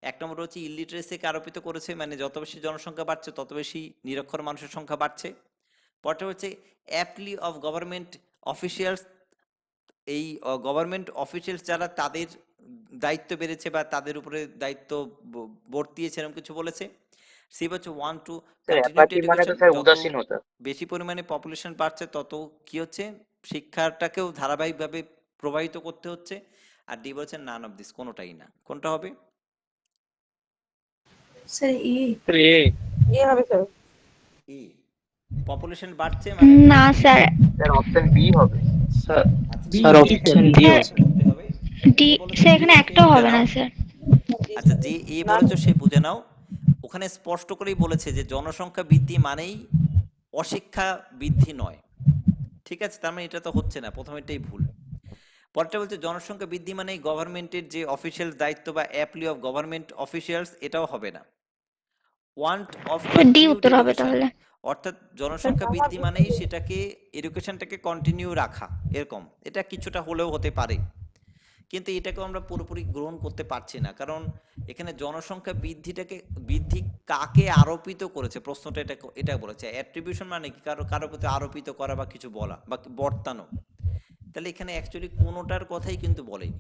1 নম্বর হচ্ছে ইলিটারেসিকে আরোপিত করেছে, মানে যত বেশি জনসংখ্যা বাড়ছে তত বেশি নিরক্ষর মানুষের সংখ্যা বাড়ছে। পরটা হচ্ছে অ্যাপ্টলি অফ গভর্নমেন্ট অফিসিয়ালস, এই গভর্নমেন্ট অফিসিয়ালস যারা তাদের দায়িত্ব বেড়েছে বা তাদের উপরে দায়িত্ব বর্তিয়েছে, এরকম কিছু বলেছে। সি হচ্ছে ওয়ান টু কন্টিনিউটি মানে তো এডুকেশন, স্যার যত উদাসীনতা। বেশি পরিমাণে পপুলেশন বাড়ছে তত কি হচ্ছে, শিক্ষাটাকেও ধারাবাহিকভাবে প্রবাহিত করতে হচ্ছে। আর ডি বলছে নান অফ দিস, কোনোটাই না। কোনটা হবে? স্যার ই। এ হবে স্যার। ই। পপুলেশন বাড়ছে মানে না স্যার, স্যার অপশন বি হবে। স্যার আচ্ছা, স্যার তাহলে অপশন এখানে ডি স্যার, কি করতে হবে? ডি। যে বলেছে স্যার ডি এখানে সে একটাও বুঝে হবে না নাও। স্যার। আচ্ছা, যে এ বলেছে সে বুঝে নাও। ওখানে স্পষ্ট করেই বলেছে যে জনসংখ্যা বৃদ্ধি মানেই অশিক্ষা বৃদ্ধি নয়। ঠিক আছে, তার মানে এটা তো হচ্ছে না, প্রথম এটাই ভুল। পরটা বলছে জনসংখ্যা বৃদ্ধি মানেই গভর্নমেন্টের যে অফিসিয়াল দায়িত্ব বা অ্যাপ্লি অফ গভর্নমেন্ট অফিসিয়ালস, এটাও হবে না। Want of sir D continued উত্তর হবে এডুকেশন, তাহলে। অর্থাৎ জনসংখ্যা বৃদ্ধি মানেই সেটাকে এডুকেশনটাকে কন্টিনিউ রাখা, এরকম। এটা কিছুটা হলেও হতে পারে, কিন্তু এটাকেও আমরা পুরোপুরি গ্রহণ করতে পারছি না। কারণ এখানে জনসংখ্যা বৃদ্ধি কাকে আরোপিত করেছে, প্রশ্নটা এটা বলেছে। অ্যাট্রিবিউশন মানে কি? কারো প্রতি আরোপিত করা বা কিছু বলা বা বর্তানো। তাহলে এখানে অ্যাকচুয়ালি কোনোটার কথাই কিন্তু বলেনি।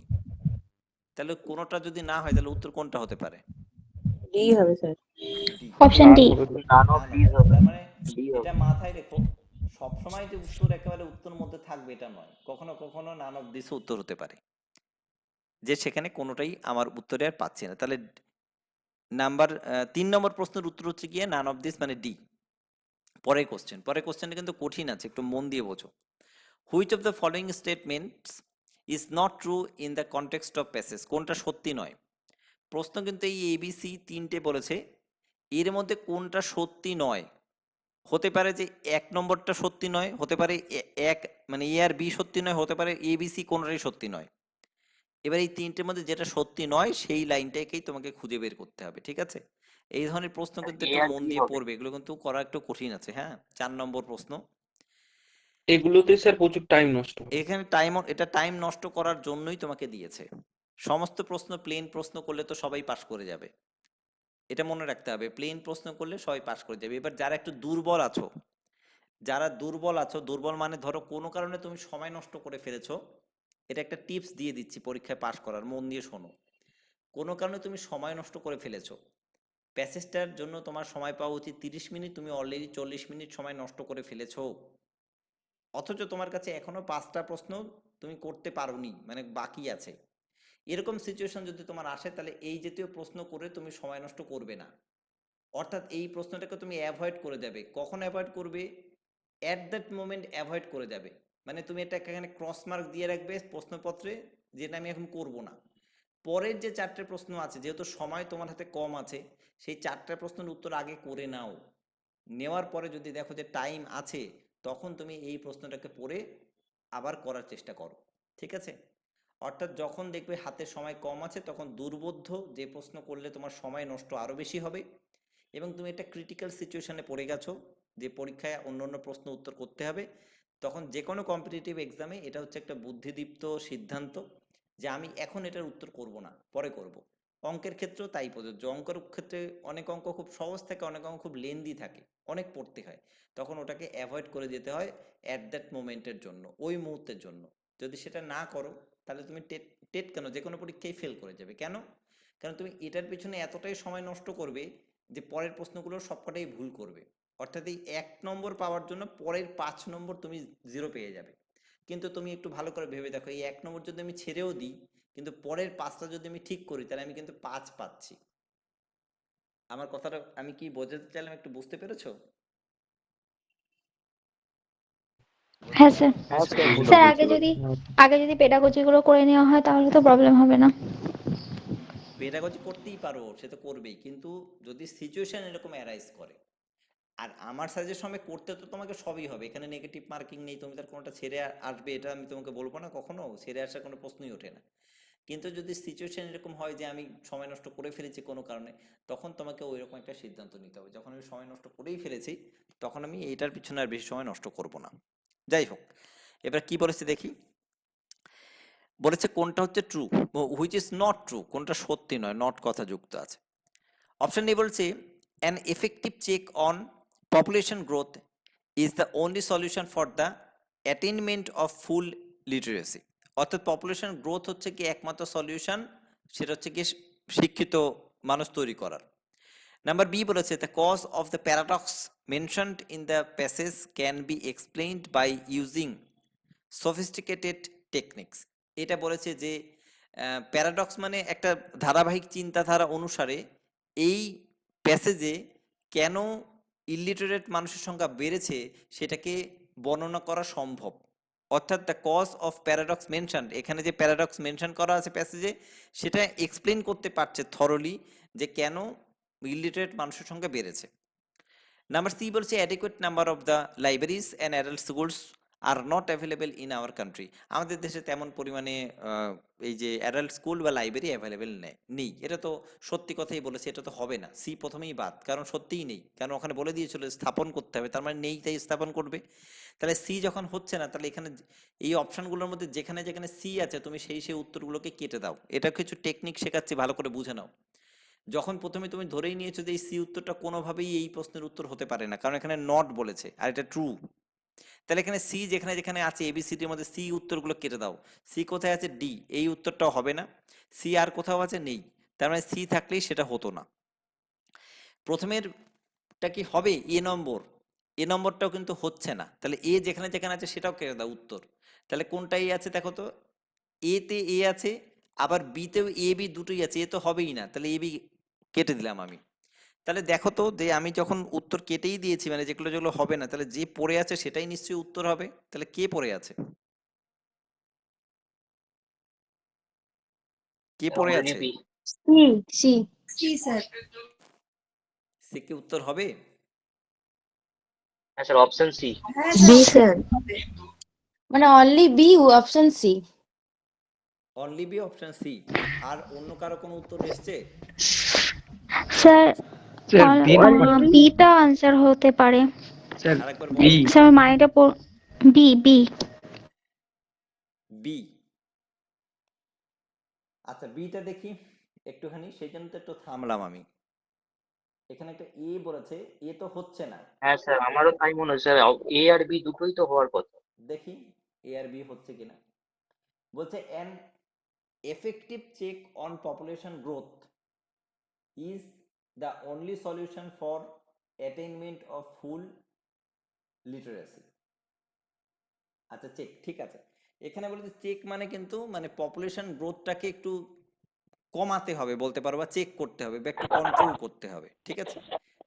তাহলে কোনোটা যদি না হয় তাহলে উত্তর কোনটা হতে পারে? ডি হবে sir. D. Option D. None of this হবে। তার মানে ডি হবে। এটা মাথায় রেখো, সবসময় যে উত্তর একেবারে উত্তর মধ্যে থাকবে এটা নয়, কখনো কখনো নান অফ দিস উত্তর হতে পারে, যে সেখানে কোনোটাই আমার উত্তরে আর পাচ্ছি না। তাহলে নাম্বার 3 নম্বর প্রশ্নের উত্তর হচ্ছে গিয়ে নান অফ দিস, মানে ডি। পরের কোশ্চেনটা কিন্তু কঠিন আছে, একটু মন দিয়ে বোঝো। Which of the following statements is not true in the context of passage, কোনটা সত্যি নয়? প্রশ্ন কিন্তু এই এবিসি 3টে বলেছে, এর মধ্যে কোনটা সত্যি নয়? হতে পারে যে 1 নম্বরটা সত্যি নয়, হতে পারে এক মানে এ আর বি সত্যি নয়, হতে পারে এবিসি কোনটাই সত্যি নয়। এবার এই 3টের মধ্যে যেটা সত্যি নয় সেই লাইনটাকেই তোমাকে খুঁজে বের করতে হবে, ঠিক আছে? এই ধরনের প্রশ্ন কিন্তু একটু মন দিয়ে পড়বে, এগুলো কিন্তু করা একটু কঠিন আছে। হ্যাঁ, 4 নম্বর প্রশ্ন। এগুলোতে স্যার প্রচুর টাইম নষ্ট হয়। এখানে এটা টাইম নষ্ট করার জন্যই তোমাকে দিয়েছে। সমস্ত প্রশ্ন প্লেন প্রশ্ন করলে তো সবাই পাস করে যাবে, এটা মনে রাখতে হবে। প্লেন প্রশ্ন করলে সবাই পাস করে যাবে। এবার যারা একটু দুর্বল আছো, দুর্বল মানে ধরো কোনো কারণে তুমি সময় নষ্ট করে ফেলেছো, এটা একটা টিপস দিয়ে দিচ্ছি পরীক্ষায় পাস করার, মন দিয়ে শোনো। কোনো কারণে তুমি সময় নষ্ট করে ফেলেছো, প্যাসেজটার জন্য তোমার সময় পাওয়া উচিত 30 মিনিট, তুমি অলরেডি 40 মিনিট সময় নষ্ট করে ফেলেছো। অথচ তোমার কাছে এখনো 5টা প্রশ্ন তুমি করতে পারোনি, মানে বাকি আছে। এরকম সিচুয়েশন যদি তোমার আসে, তাহলে এই জাতীয় প্রশ্ন করে তুমি সময় নষ্ট করবে না। অর্থাৎ এই প্রশ্নটাকে তুমি অ্যাভয়েড করে যাবে। কখন অ্যাভয়েড করবে? অ্যাট দ্যাট মোমেন্ট অ্যাভয়েড করে যাবে। মানে তুমি এটা এখানে ক্রস মার্ক দিয়ে রাখবে প্রশ্নপত্রে, যেটা আমি এখন করব না। পরের যে 4টে প্রশ্ন আছে, যেহেতু সময় তোমার হাতে কম আছে, সেই 4টে প্রশ্নের উত্তর আগে করে নাও। নেওয়ার পরে যদি দেখো যে টাইম আছে, তখন তুমি এই প্রশ্নটাকে পড়ে আবার করার চেষ্টা করো। ঠিক আছে? অর্থাৎ যখন দেখবে হাতে সময় কম আছে, তখন দুর্বোধ্য যে প্রশ্ন করলে তোমার সময় নষ্ট আরও বেশি হবে, এবং তুমি একটা ক্রিটিক্যাল সিচুয়েশনে পড়ে গেছো যে পরীক্ষায় অন্য অন্য প্রশ্ন উত্তর করতে হবে, তখন যে কোনো কম্পিটিটিভ এক্সামে এটা হচ্ছে একটা বুদ্ধিদীপ্ত সিদ্ধান্ত যে আমি এখন এটার উত্তর করব না, পরে করব। অঙ্কের ক্ষেত্রেও তাই প্রযোজ্য। অঙ্কের ক্ষেত্রে অনেক অঙ্ক খুব সহজ থাকে, অনেক অঙ্ক খুব লেন্দি থাকে, অনেক পড়তে হয়, তখন ওটাকে অ্যাভয়েড করে যেতে হয় অ্যাট দ্যাট মোমেন্টের জন্য, ওই মুহূর্তের জন্য। যদি সেটা না করো, তাহলে তুমি টেট টেট কেন, যে কোনো পরীক্ষায় ফেল করে যাবে। কেন? কারণ তুমি এটার পিছনে এতটাই সময় নষ্ট করবে যে পরের প্রশ্নগুলো সবকটাই ভুল করবে। অর্থাৎ এই 1 নম্বর পাওয়ার জন্য পরের 5 নম্বর তুমি 0 পেয়ে যাবে। কিন্তু তুমি একটু ভালো করে ভেবে দেখো, এই 1 নম্বর যদি আমি ছেড়েও দিই, কিন্তু পরের 5টা যদি আমি ঠিক করি, তাহলে আমি কিন্তু 5 পাচ্ছি। আমার কথাটা আমি কি বোঝাতে চাইলাম, একটু বুঝতে পেরেছো? হ্যাঁ স্যার। হ্যাঁ স্যার, বুঝতে স্যার পেরেছি। আগে যদি পেডাগোজি গুলো করে নেওয়া হয় তাহলে তো প্রবলেম হবে না। পেডাগজি করতেই পারো, সে তো করবেই, কিন্তু যদি সিচুয়েশন এরকম অ্যারাইজ করে। আর আমার সাজেশনে করতে তো তোমাকে সবই হবে, এখানে নেগেটিভ মার্কিং নেই, তুমি তার কোনোটা ছেড়ে আসবে এটা আমি তোমাকে বলবো না, কখনো ছেড়ে আসার কোনো প্রশ্নই ওঠে না। কিন্তু যদি সিচুয়েশন এরকম হয় যে আমি সময় নষ্ট করে ফেলেছি কোনো কারণে, তখন তোমাকে ওই রকম একটা সিদ্ধান্ত নিতে হবে। যখন আমি সময় নষ্ট করেই ফেলেছি, তখন আমি এইটার পিছনে আর বেশি সময় নষ্ট করব না। যাই হোক, এবার কি বলেছে দেখি। বলেছে কোনটা হচ্ছে true, which is not true, কোনটা সত্যি নয়, নট কথা যুক্ত আছে। অপশন এ বলছে an effective check on population growth is the only solution for the attainment of full literacy। অর্থাৎ পপুলেশন গ্রোথ হচ্ছে কি একমাত্র সলিউশন, সেটা হচ্ছে কি শিক্ষিত মানুষ তৈরি করার। নাম্বার বি বলেছে the cause of the paradox mentioned in the passage can be explained by using sophisticated techniques। এটা বলেছে যে প্যারাডক্স মানে একটা ধারাবাহিক চিন্তাধারা অনুসারে এই প্যাসেজে কেন ইলিটারেট মানুষের সংখ্যা বেড়েছে সেটাকে বর্ণনা করা সম্ভব। অর্থাৎ the cause of paradox mention, এখানে যে প্যারাডক্স মেনশন করা আছে প্যাসেজে, সেটা এক্সপ্লেন করতে পারছে থরলি যে কেন ইলিটারেট মানুষের সংখ্যা বেড়েছে। নাম্বার সি বলছে adequate number of the libraries and adult schools are not available in our country. আমাদের দেশে তেমন পরিমাণে এই যে অ্যাডাল্ট স্কুল বা লাইব্রেরি অ্যাভেলেবেল নেই। এটা তো সত্যি কথাই বলেছে, এটা তো হবে না, সি প্রথমেই বাদ, কারণ সত্যিই নেই, কারণ ওখানে বলে দিয়েছিল স্থাপন করতে হবে, তার মানে নেই তাই স্থাপন করবে। তাহলে সি যখন হচ্ছে না, তাহলে এখানে এই অপশানগুলোর মধ্যে যেখানে যেখানে সি আছে তুমি সেই উত্তরগুলোকে কেটে দাও। এটা কিছু টেকনিক শেখাচ্ছি, ভালো করে বুঝে নাও। যখন প্রথমে তুমি ধরেই নিয়েছো যে এই সি উত্তরটা কোনোভাবেই এই প্রশ্নের উত্তর হতে পারে না, কারণ এখানে নট বলেছে আর এটা ট্রু, তাহলে এখানে সি যেখানে যেখানে আছে এবিসিডির মধ্যে সি উত্তরগুলো কেটে দাও। সি কোথায় আছে? ডি, এই উত্তরটাও হবে না। সি আর কোথাও আছে? নেই, তার মানে সি থাকলেই সেটা হতো না। প্রথমেরটা কি হবে? এ নম্বর, এ নম্বরটাও কিন্তু হচ্ছে না, তাহলে এ যেখানে যেখানে আছে সেটাও কেটে দাও উত্তর। তাহলে কোনটা এ আছে দেখো তো, এ তে এ আছে, আবার বিতেও এ বি দুটোই আছে, এ তো হবেই না, তাহলে এ বি কেটে দিলাম আমি। তাহলে দেখো তো যে আমি যখন উত্তর কেটেই দিয়েছি, মানে যেগুলো যেগুলো হবে না, তাহলে যে পড়ে আছে সেটাই নিশ্চয়ই উত্তর হবে। তাহলে কে পড়ে আছে? কে পড়ে আছে? সি। সি। C sir. সে কি উত্তর হবে? হ্যাঁ sir, option C. B sir. মানে only B, option C. Only B, option C. আর অন্য কারো কোনো উত্তর এসছে? স্যার স্যার বি নাম্বার, বিটা আনসার হতে পারে। স্যার আরেকবার বি। বলো। স্যার মাইন্ডটা বি বি। বি। আচ্ছা, বিটা দেখি একটুখানি, সেই জন্য তো একটু থামলাম আমি। এখানে একটা এ বলেছে, এ তো হচ্ছে না। হ্যাঁ স্যার, আমারও তাই মনে হয় স্যার, এ আর বি দুটোই তো হওয়ার কথা। দেখি এ আর বি হচ্ছে কিনা। বলছে an effective check on population growth is the only solution for attainment of full literacy। আচ্ছা চেক, ঠিক আছে। এখানে বলেছে চেক মানে কিন্তু মানে পপুলেশন গ্রোথটাকে একটু কমাতে হবে বলতে পারো, বা চেক করতে হবে, বা একটু কন্ট্রোল করতে হবে, ঠিক আছে।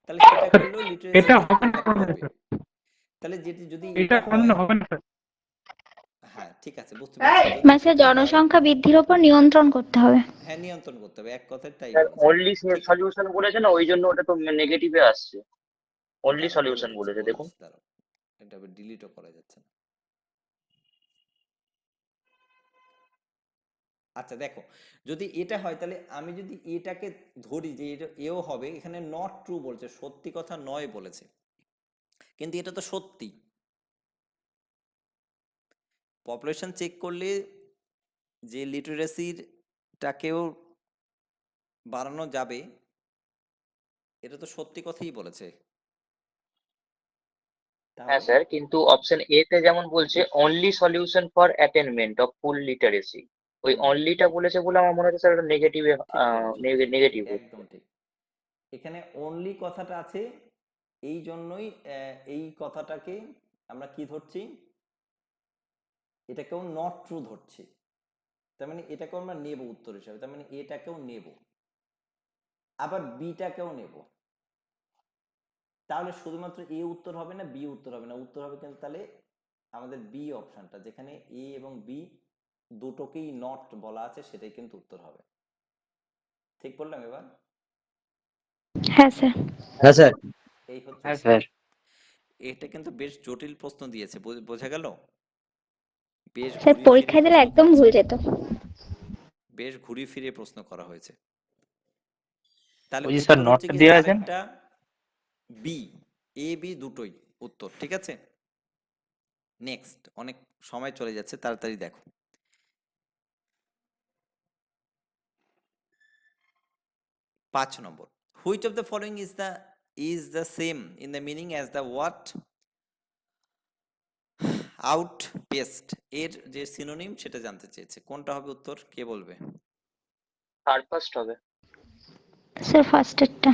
তাহলে সেটা স্যার করলেও লিটারেসিতে এটা একটু হবে না, প্রভাব পড়বে। তাহলে যেটি যদি এটা এটা করানো হয়, হবে না স্যার। হ্যাঁ ঠিক আছে, বুঝতে পেরেছি, যদি মানে স্যার এটা হয়, জনসংখ্যা বৃদ্ধির উপর নিয়ন্ত্রণ করতে হবে। হ্যাঁ নিয়ন্ত্রণ করতে হবে, এক কথায় তাই স্যার বলেছে। অনলি ঠিক আছে, সলিউশন বলেছে না, ওই জন্য ওটা তো নেগেটিভে আসছে। অনলি দাঁড়াও বলে সলিউশন দিচ্ছি বলেছে, বলে দেখুন। দিচ্ছি, দাঁড়াও, এটা আবার ডিলিটও করা যাচ্ছে না। আচ্ছা দেখো, যদি এটা হয় তাহলে আমি যদি এটাকে ধরি যে এটা এও হবে, এখানে নট ট্রু বলছে, সত্যি কথা নয় বলেছে, কিন্তু এটা তো সত্যি। পপুলেশন চেক করলে যে লিটারেসিটাকেও বাড়ানো যাবে, এটা তো সত্যি কথাই বলেছে। হ্যাঁ তাহলে স্যার, কিন্তু অপশন এ তে যেমন বলছে only solution for attainment of full literacy, ওই হুম, অনলিটা বলেছে বলে আমার মনে হচ্ছে স্যার ওটা নেগেটিভে, ঠিক বলেছো, নেগেটিভ হচ্ছে। একদম ঠিক। এখানে অনলি কথাটা আছে, এই জন্যই এই কথাটাকে আমরা কি ধরছি, এটাকেও নট ট্রু ধরছি। তার মানে এটাকেও আমরা নেব উত্তর হিসাবে, তার মানে এটাকেও নেব, আবার বিটাকেও নেব। তাহলে শুধুমাত্র এ উত্তর হবে না, বি উত্তর হবে না, উত্তর হবে কিন্তু তাহলে আমাদের বি অপশনটা, যেখানে এ এবং বি দুটোকেই নট বলা আছে, সেটাই কিন্তু উত্তর হবে। ঠিক বললাম এবার? হ্যাঁ স্যার। হ্যাঁ স্যার। এই হচ্ছে হ্যাঁ উত্তর। স্যার। এটা কিন্তু বেশ জটিল প্রশ্ন দিয়েছে, বোঝা গেল? বেশ স্যার ঘুরিয়ে ফিরিয়ে পরীক্ষায় দিলে প্রশ্ন একদম করেছে, ভুল যেত। বেশ ঘুরিয়ে ফিরিয়ে প্রশ্ন করা হয়েছে। তাহলে ওই যে স্যার উত্তর হচ্ছে নোটটা কি দেওয়া আছে না? চারেরটা বি, এ বি দুটোই উত্তর, ঠিক আছে। নেক্সট, অনেক সময় চলে যাচ্ছে, তাড়াতাড়ি দেখো। 5 নম্বর, which of the following is the same in the meaning as the word outpaced, এর যে সিনোনিম সেটা জানতে চেয়েছে, কোনটা হবে উত্তর, কে বলবে? সারপাস্ট হবে। স্যার ফার্স্টেরটা।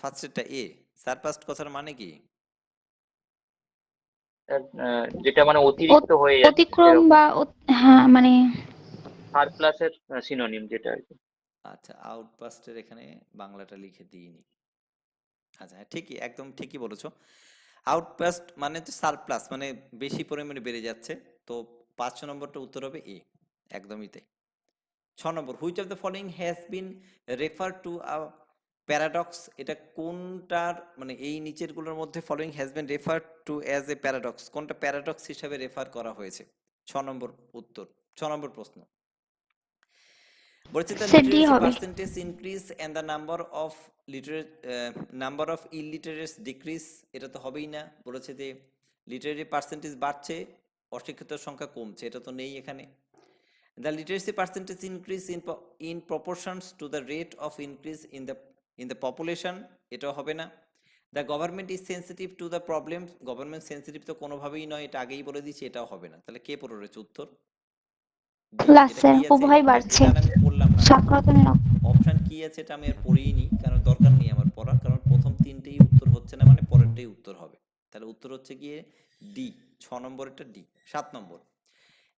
ফার্স্টেরটা এ, সারপাস্ট কথার মানে কি? স্যার, যেটা মানে অতিরিক্ত হয়ে যাচ্ছে অতিক্রম সেরকম। বা হ্যাঁ মানে সারপ্লাসের সিনোনিম যেটা আর কি। আচ্ছা, আউটপাস্টের এখানে বাংলাটা লিখে দিইনি। আচ্ছা হ্যাঁ, ঠিকই, একদম ঠিকই বলেছো। আউটপাস্ট মানে হচ্ছে সারপ্লাস, মানে বেশি পরিমাণে বেড়ে যাচ্ছে। তো 5 নম্বরটা উত্তর হবে এ, একদমই তাই। 6 নম্বর, which of the following has been refer to a paradox, এটা কোনটার মানে এই নিচের গুলোর মধ্যে following has been refer to as a paradox, কোনটা প্যারাডক্স হিসাবে রেফার করা হয়েছে? 6 নম্বর উত্তর, 6 নম্বর প্রশ্ন বলছে দ্য স্যার ডি লিটারেসি হবে। Percentage increase and the number of illiterates decrease, এটা তো হবেই না। বলেছে যে লিটারেরি পার্সেন্টেজ বাড়ছে, অশিক্ষিতর সংখ্যা কমছে, এটা তো নেই এখানে। The literacy percentage increase in proportions to the rate of increase in the population, এটাও হবে না। The government is sensitive to the problem, government sensitive তো কোনোভাবেই নয়, এটা আগেই বলে দিচ্ছি, এটাও হবে না। তাহলে কে পড়ে রয়েছে উত্তর? ডি। লাস্ট এটা স্যার কি আছে? উভয় বাড়ছে। এটা আর আমি পড়লাম না, সাক্ষরতা নিরক। অপশন কি আছে এটা আমি আর পড়িই নি, কারণ দরকার নেই আমার পড়ার, কারণ প্রথম তিনটেই উত্তর হচ্ছে না, মানে পরেরটাই উত্তর হবে। তাহলে উত্তর হচ্ছে গিয়ে ডি, 6 নম্বরটা ডি। 7 নম্বর,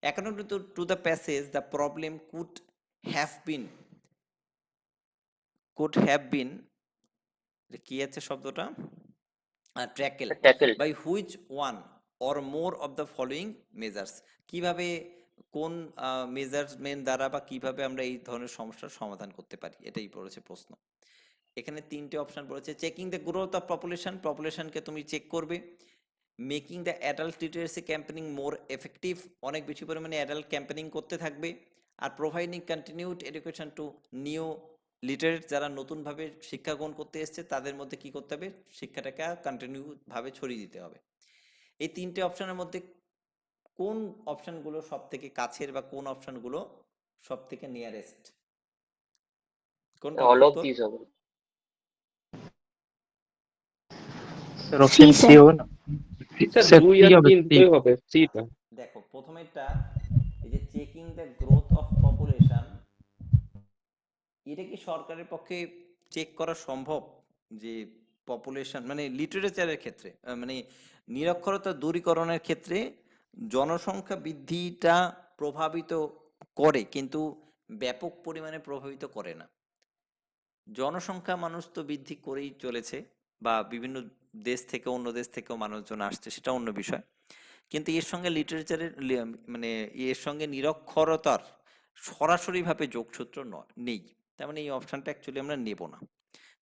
according to the passage the problem have been could have been, কি আছে শব্দটা, ট্র্যাকেল tackle. By which one or more of the following measures, কিভাবে কোন মেজারমেন্ট দ্বারা বা কিভাবে আমরা এই ধরনের সমস্যার সমাধান করতে পারি, এটাই পড়েছে প্রশ্ন। এখানে তিনটে অপশন পড়েছে, চেকিং দ্য গ্রোথ অফ পপুলেশনকে তুমি চেক করবে, making the adult literacy campaigning more effective, অনেক বেশি পরিমাণে অ্যাডাল্ট ক্যাম্পেনিং করতে থাকবে, are providing continued education two new literate, যারা নতুনভাবে শিক্ষা গ্রহণ করতে এসছে তাদের মধ্যে কি করতে হবে, শিক্ষাটাকে কন্টিনিউ ভাবে ছড়িয়ে দিতে হবে। এই তিনটে অপশনের মধ্যে কোন অপশনগুলো সব থেকে কাছের, বা কোন অপশনগুলো সব থেকে নিয়ারেস্ট, কোনটা হবে অল অফ উত্তর? দিস হবে। Sir C option C sir. হবে না? স্যার দুই সি আর হবে, তিন সি। দুটোই হবে, সিটা। দেখো প্রথমেরটা, এই যে checking the growth of population, এটা কি সরকারের পক্ষে চেক করা সম্ভব যে পপুলেশন মানে লিটারেচারের ক্ষেত্রে, মানে নিরক্ষরতা দূরীকরণের ক্ষেত্রে জনসংখ্যা বৃদ্ধিটা প্রভাবিত করে, কিন্তু ব্যাপক পরিমাণে প্রভাবিত করে না। জনসংখ্যা মানুষ তো বৃদ্ধি করেই চলেছে, বা বিভিন্ন দেশ থেকে অন্য দেশ থেকেও মানুষজন আসছে, সেটা অন্য বিষয়। কিন্তু এর সঙ্গে লিটারেচারের মানে এর সঙ্গে নিরক্ষরতার সরাসরিভাবে যোগসূত্র নেই। তার মানে এই অপশনটা অ্যাকচুয়ালি আমরা নেব না।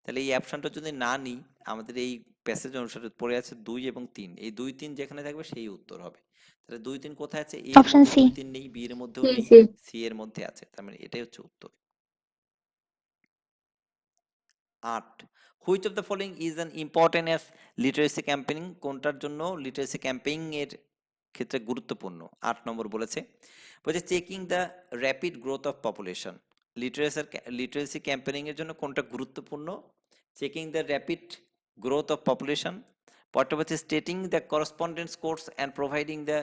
তাহলে এই অপশনটা যদি না নিই, আমাদের এই প্যাসেজ অনুসারে পড়ে আছে 2 এবং 3, এই 2 3 যেখানে থাকবে সেই উত্তর হবে। তাহলে 2 3 কোথায় আছে? এ এর অপশন মধ্যে সি। 2 3 নেই, বি এর মধ্যেও নেই, সি এর মধ্যে আছে। তার মানে এটাই হচ্ছে উত্তর। 8, which of the following is an important of literacy campaigning? কোনটার জন্য লিটারেসি ক্যাম্পেইনিং এর ক্ষেত্রে গুরুত্বপূর্ণ? 8 নম্বর বলেছে checking the rapid growth of population. Literacy campaigning এর জন্য কোনটা গুরুত্বপূর্ণ? Checking the rapid growth of population. পরটা হচ্ছে stating the correspondence course and providing the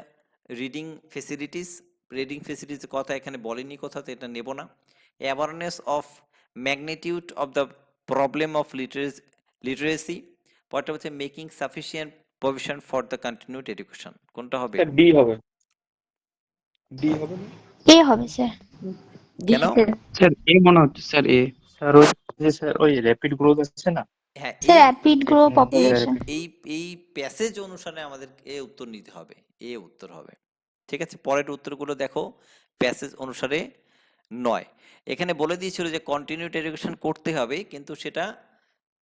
reading facilities. Reading facilities কথা এখানে বলেনি কোথাও, তো এটা নেব না। Awareness of magnitude of the problem of literacy. পরটা হচ্ছে making sufficient provision for the continued education. কোনটা হবে? স্যার ডি হবে, ডি হবে না? এ হবে স্যার। কেন? স্যার এ মনে হচ্ছে স্যার এ। স্যার ওই যে স্যার ওই র্যাপিড গ্রোথ আছে না, হ্যাঁ, স্যার এই র্যাপিড গ্রো এই পপুলেশন। এই এই প্যাসেজ অনুসারে আমাদের এ উত্তর নিতে হবে, এ উত্তর হবে। ঠিক আছে, পরের উত্তরগুলো দেখো প্যাসেজ অনুসারে নয়। এখানে বলে দিয়েছিল যে কন্টিনিউড এডুকেশন করতে হবে, কিন্তু সেটা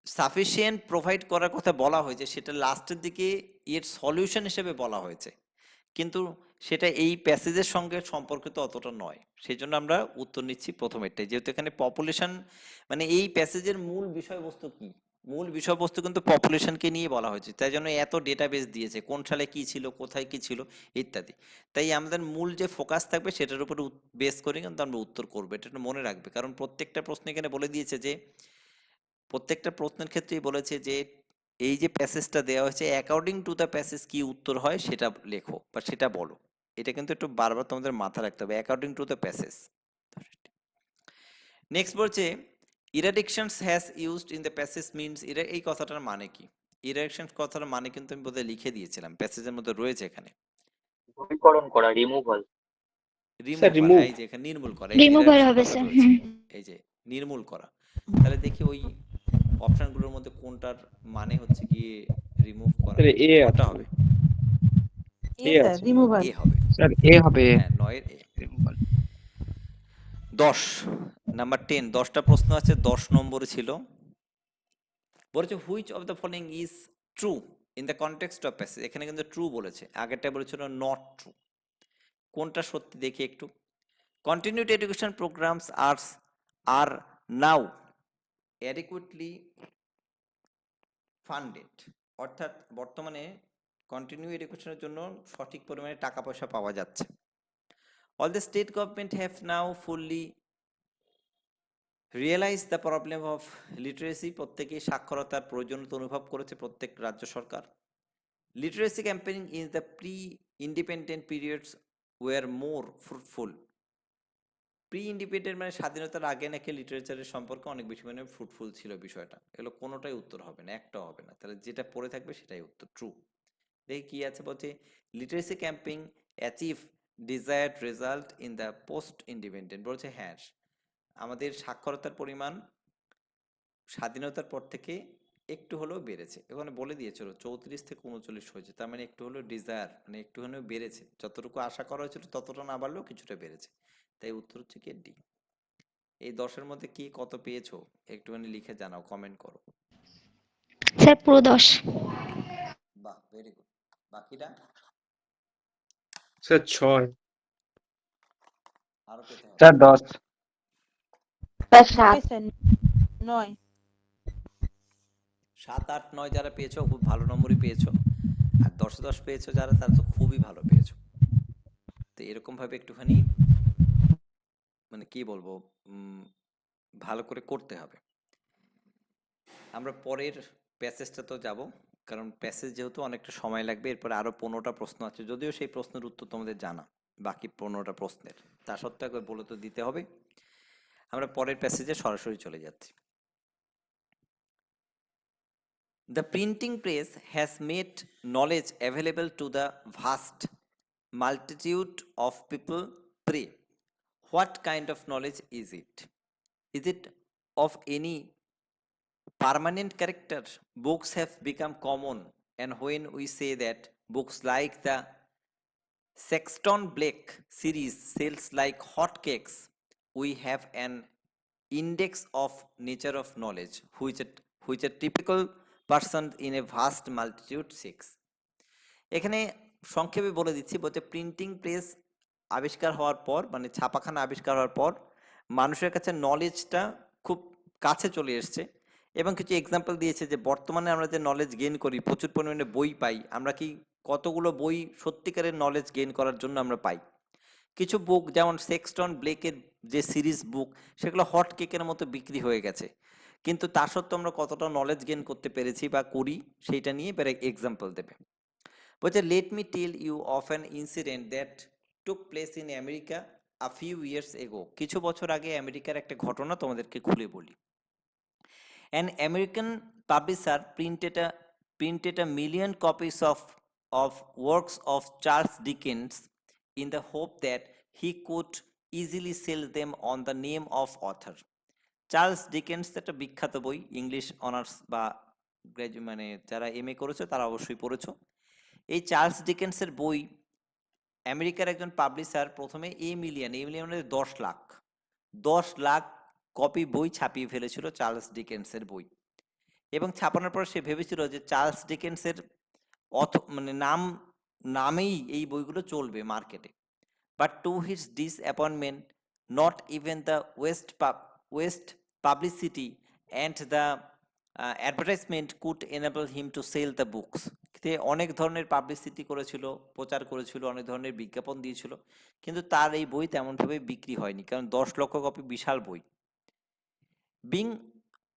সাফিসিয়েন্ট প্রোভাইড করার কথা বলা হয়েছে, সেটা লাস্টের দিকে এর সলিউশন হিসেবে বলা হয়েছে, কিন্তু সেটা এই প্যাসেজের সঙ্গে সম্পর্কিত অতটা নয়। সেই জন্য আমরা উত্তর নিচ্ছি প্রথমেরটাই, যেহেতু এখানে পপুলেশন মানে এই প্যাসেজের মূল বিষয়বস্তু কি? মূল বিষয়বস্তু কিন্তু পপুলেশনকে নিয়ে বলা হয়েছে, তাই জন্য এত ডেটাবেস দিয়েছে, কোন সালে কি ছিল, কোথায় কি ছিল ইত্যাদি। তাই আমাদের মূল যে ফোকাস থাকবে সেটার উপরে বেস করে কিন্তু আমরা উত্তর করবো, এটা একটু মনে রাখবে। কারণ প্রত্যেকটা প্রশ্ন এখানে বলে দিয়েছে যে, প্রত্যেকটা প্রশ্নের ক্ষেত্রেই বলেছে যে এই যে প্যাসেজটা দেওয়া হয়েছে অ্যাকর্ডিং টু দ্য প্যাসেজ কি উত্তর হয় সেটা লেখো বা সেটা বলো। এটা কিন্তু একটু বারবার তোমাদের মাথায় রাখতে হবে, according to the passage. Next বলছে eradications has used in the passage means, এই কথাটার মানে কি? ইরাডিকশনস কথাটার মানে কিন্তু আমি বোধহয় লিখে দিয়েছিলাম, প্যাসেজের মধ্যে রয়েছে এখানে। দূরীকরণ করা, রিমুভাল। স্যার রিমুভ করা, রিমুভ। এই যে এখানে নির্মূল করা, এই যে রিমুভাল ইরাডিকশন হবে কথা স্যার। রয়েছে, এই যে নির্মূল করা। তাহলে দেখি ওই অপশনগুলোর মধ্যে কোনটার মানে হচ্ছে গিয়ে রিমুভ করা, স্যার এ কোনটা আছে, হবে? এ আছে। এ হবে। স্যার এ হবে। হ্যাঁ, 9 এর এ। 10 নাম্বার 10, 10টা প্রশ্ন আছে, 10 নম্বরে ছিল। বলেছে which of the following is true in the context of passage. এখানে কিন্তু ট্রু বলেছে, আগেরটা বলেছিল নট ট্রু। কোনটা সত্যি দেখি একটু। Continued education programs are now adequately funded. অর্থাৎ বর্তমানে কন্টিনিউ এডুকেশনের জন্য সঠিক পরিমাণে টাকা পয়সা পাওয়া যাচ্ছে। All the state government have now fully realise the problem of literacy. প্রত্যেকেই সাক্ষরতার প্রয়োজনীয়তা অনুভব করেছে, প্রত্যেক রাজ্য সরকার। Literacy campaigning in the pre independent periods were more fruitful. Pre independent মানে স্বাধীনতার আগে নাকি লিটারেচারের সম্পর্কে অনেক বেশি মানে ফ্রুটফুল ছিল বিষয়টা। এগুলো কোনোটাই উত্তর হবে না, একটাও হবে না। তাহলে যেটা পড়ে থাকবে সেটাই উত্তর, ট্রু। দেখি কি আছে, বলছে literacy campaign achieve desired result in the post independent. বলছে হ্যাঁ, আমাদের সাক্ষরতার পরিমাণ স্বাধীনতার পর থেকে একটু হলেও বেড়েছে। এখানে বলে দিয়েছিল 34 থেকে 39 হয়েছে, তার মানে একটু হলেও ডিজায়ার মানে একটু হলেও বেড়েছে, যতটুকু আশা করা হয়েছিল ততটা না বাড়লেও কিছুটা বেড়েছে। তাই উত্তর হচ্ছে কি ডি। এই 10-এর মধ্যে কি কত পেয়েছো একটুখানি লিখে জানাও, কমেন্ট করো। স্যার পুরো 10। বাহ, ভেরি গুড। বাকিটা স্যার 6। আরো পেতে হবে। স্যার 10। স্যার 7। 7, 8, 9 যারা পেয়েছো খুব ভালো নম্বরই পেয়েছো, আর 10-এ 10 পেয়েছো যারা, তারা তো খুবই ভালো পেয়েছো। তো এরকম ভাবে একটুখানি মানে কি বলবো, ভালো করে করতে হবে। আমরা পরের প্যাসেজটা তো যাব, কারণ প্যাসেজ যেহেতু অনেকটা সময় লাগবে, এরপরে আরো 15টা প্রশ্ন আছে, যদিও সেই প্রশ্নের উত্তর তোমাদের জানা বাকি 15টা প্রশ্নের, তা সত্ত্বেও একবার বলে তো দিতে হবে। আমরা পরের প্যাসেজে সরাসরি চলে যাচ্ছি। The printing press has made knowledge available to the vast multitude of people pray. What kind of knowledge is it? Is it of any permanent character? Books have become common, and when we say that books like the Sexton Blake series sells like hotcakes, we have an index of nature of knowledge which a typical person in a vast multitude seeks. এখানে সংক্ষেপে বলে দিচ্ছি, বলতে printing press আবিষ্কার হওয়ার পর, মানে ছাপাখানা আবিষ্কার হওয়ার পর মানুষের কাছে নলেজটা খুব কাছে চলে এসছে, এবং কিছু এক্সাম্পল দিয়েছে যে বর্তমানে আমরা যে নলেজ গেইন করি, প্রচুর পরিমাণে বই পাই, আমরা কি কতগুলো বই সত্যিকারের নলেজ গেইন করার জন্য আমরা পাই। কিছু বুক যেমন সেক্সটন ব্লেকের যে সিরিজ বুক, সেগুলো হট কেকের মতো বিক্রি হয়ে গেছে, কিন্তু তা সত্ত্বেও আমরা কতটা নলেজ গেইন করতে পেরেছি বা করি সেইটা নিয়ে এবারে এক্সাম্পল দেবে। বলছে let me tell you of an incident that took place in America a few years ago. কিছু বছর আগে আমেরিকার একটা ঘটনা তোমাদেরকে খুলে বলি। An American publisher printed a million copies of works of Charles Dickens in the hope that he could easily sell them on the name of author. Charles Dickens একটা বিখ্যাত বই, ইংলিশ অনার্স বা মানে যারা এমএ করেছো তারা অবশ্যই পড়েছো। এই চার্লস ডিকেন্সের বই আমেরিকার একজন পাবলিশার প্রথমে এ মিলিয়ন মানে 10 লাখ কপি বই ছাপিয়ে ফেলেছিল চার্লস ডিকেন্সের বই, এবং ছাপানোর পর সে ভেবেছিল যে চার্লস ডিকেন্সের মানে নামেই এই বইগুলো চলবে মার্কেটে। But to his disappointment not even the waste publicity and the advertisement could enable him to sell the books. সে অনেক ধরনের পাবলিসিটি করেছিল, প্রচার করেছিল, অনেক ধরনের বিজ্ঞাপন দিয়েছিল, কিন্তু তার এই বই তেমনভাবে বিক্রি হয়নি, কারণ 10 লক্ষ কপি বিশাল বই। Being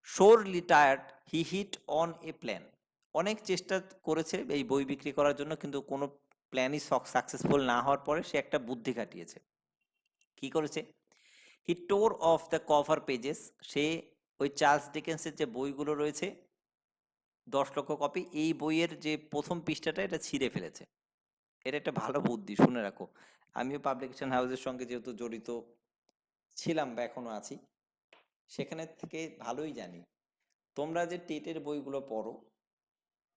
sorely tired, he hit on a plan. অনেক চেষ্টা করেছে এই বই বিক্রি করার জন্য, কিন্তু কোনো প্ল্যানই সাকসেসফুল না হওয়ার পরে সে একটা বুদ্ধি খাটিয়েছে। কি করেছে? হি টোর অফ দ্য কভার পেজেস। সে ওই চার্লস ডিকেন্সের যে বইগুলো রয়েছে 10 লক্ষ কপি, এই বইয়ের যে প্রথম পৃষ্ঠাটা এটা ছিঁড়ে ফেলেছে। এটা একটা ভালো বুদ্ধি, শুনে রাখো। আমিও পাবলিকেশন হাউসের সঙ্গে যেহেতু জড়িত ছিলাম বা এখনো আছি, সেখানে থেকে ভালোই জানি। তোমরা যে টেটের বইগুলো পড়ো,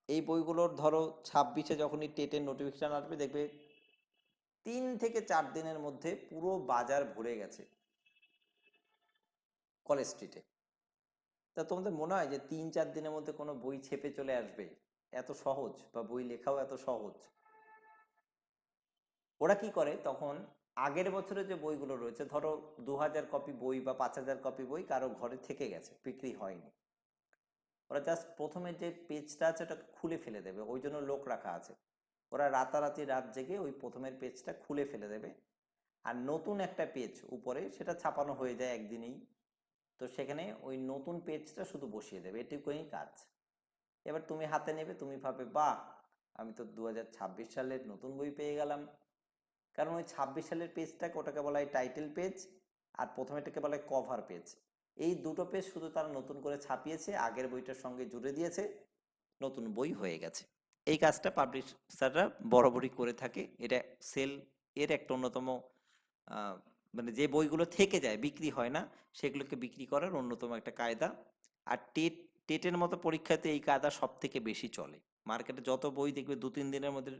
এই বইগুলোর ধরো 26-এ যখনই টেটের নোটিফিকেশন আসবে, দেখবে 3 থেকে 4 দিনের মধ্যে পুরো বাজার ভরে গেছে কলেজ স্ট্রিটে। তা তোমাদের মনে হয় যে 3-4 দিনের মধ্যে কোনো বই ছেপে চলে আসবে? এত সহজ, বা বই লেখাও এত সহজ? ওরা কি করে তখন, আগের বছরে যে বইগুলো রয়েছে, ধরো 2000 কপি বই বা 5000 কপি বই কারো ঘরে থেকে গেছে, বিক্রি হয়নি, ওরা জাস্ট প্রথমে যে পেজটা আছে ওটা খুলে ফেলে দেবে। ওই জন্য লোক রাখা আছে, ওরা রাতারাতি রাত জেগে ওই প্রথমের পেজটা খুলে ফেলে দেবে, আর নতুন একটা পেজ উপরে সেটা ছাপানো হয়ে যায় একদিনেই, তো সেখানে ওই নতুন পেজটা শুধু বসিয়ে দেবে, এটুকুই কাজ। এবার তুমি হাতে নেবে, তুমি ভাবে বাহ, আমি তো 2026 সালের নতুন বই পেয়ে গেলাম। কারণ ওই 26 সালের পেজটাকে, ওটাকে বলা হয় টাইটেল পেজ, আর প্রথমেটাকে বলা হয় কভার পেজ। এই দুটো পেজ শুধু তারা নতুন করে ছাপিয়েছে, আগের বইটার সঙ্গে জুড়ে দিয়েছে, নতুন বই হয়ে গেছে। এই কাজটা পাবলিশাররা বরাবরই করে থাকে। এটা সেল এর একটা অন্যতম মানে যে বইগুলো থেকে যায়, বিক্রি হয় না, সেগুলোকে বিক্রি করার অন্যতম একটা কায়দা। আর টেটের মতো পরীক্ষাতে এই কায়দা সব থেকে বেশি চলে। মার্কেটে যত বই দেখবে 2-3 দিনের মধ্যে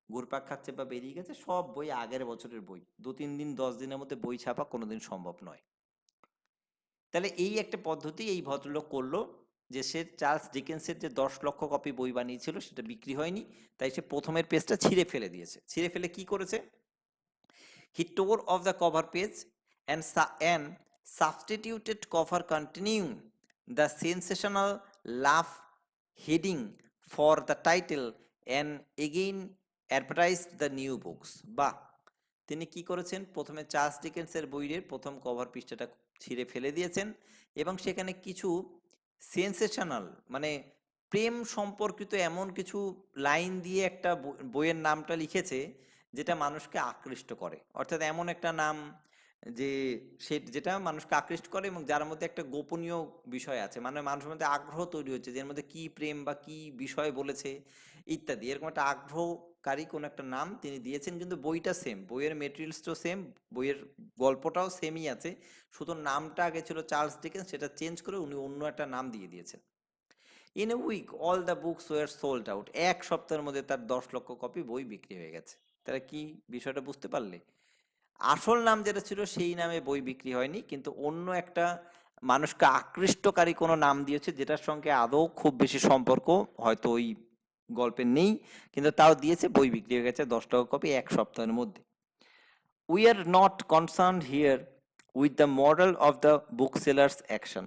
ঘুরপাক খাচ্ছে বা বেরিয়ে গেছে, সব বই আগের বছরের বই। 2-3 দিন 10 দিনের মধ্যে বই ছাপা কোনোদিন সম্ভব নয়। তাহলে এই একটা পদ্ধতি এই ভদ্রলোক করলো, যে সে চার্লস ডিকেন্সের যে 10 লক্ষ কপি বই বানিয়েছিল সেটা বিক্রি হয়নি, তাই সে প্রথমের পেজটা ছিঁড়ে ফেলে দিয়েছে। ছিঁড়ে ফেলে কি করেছে? হি টোর of the cover page and substituted cover containing the sensational laugh heading for the title and again advertised the new books. বা তিনি কি করেছেন, প্রথমে চার্লস ডিকেন্সের বইয়ের প্রথম কভার পৃষ্ঠাটা ছিঁড়ে ফেলে দিয়েছেন, এবং সেখানে কিছু সেন্সেশনাল মানে প্রেম সম্পর্কিত এমন কিছু লাইন দিয়ে একটা বইয়ের নামটা লিখেছে যেটা মানুষকে আকৃষ্ট করে। অর্থাৎ এমন একটা নাম যে যেটা মানুষকে আকৃষ্ট করে, এবং যার মধ্যে একটা গোপনীয় বিষয় আছে, মানে মানুষের মধ্যে আগ্রহ তৈরি হচ্ছে যে এর মধ্যে কি প্রেম বা কি বিষয় বলেছে ইত্যাদি, এরকম একটা আগ্রহ কারী কোন একটা নাম তিনি দিয়েছেন, কিন্তু বইটা সেম, বইয়ের মেটেরিয়ালসটাও সেম, বইয়ের গল্পটাও সেমই আছে, শুধু নামটা আগে ছিল চার্লস ডিকেন্স, সেটা চেঞ্জ করে উনি অন্য একটা নাম দিয়ে দিয়েছেন। In a week all the books were sold out, এক সপ্তাহের মধ্যে তার 10 লক্ষ কপি বই বিক্রি হয়ে গেছে। তাহলে কি বিষয়টা বুঝতে পারলে? আসল নাম যেটা ছিল সেই নামে বই বিক্রি হয়নি, কিন্তু অন্য একটা মানুষকে আকৃষ্টকারী কোনো নাম দিয়েছে যেটার সঙ্গে আদৌ খুব বেশি সম্পর্ক হয়তো ওই গল্পের নেই, কিন্তু তাও দিয়েছে, বই বিক্রি হয়ে গেছে 10 লক্ষ কপি এক সপ্তাহের মধ্যে। We are not concerned here with the model of the book sellers action.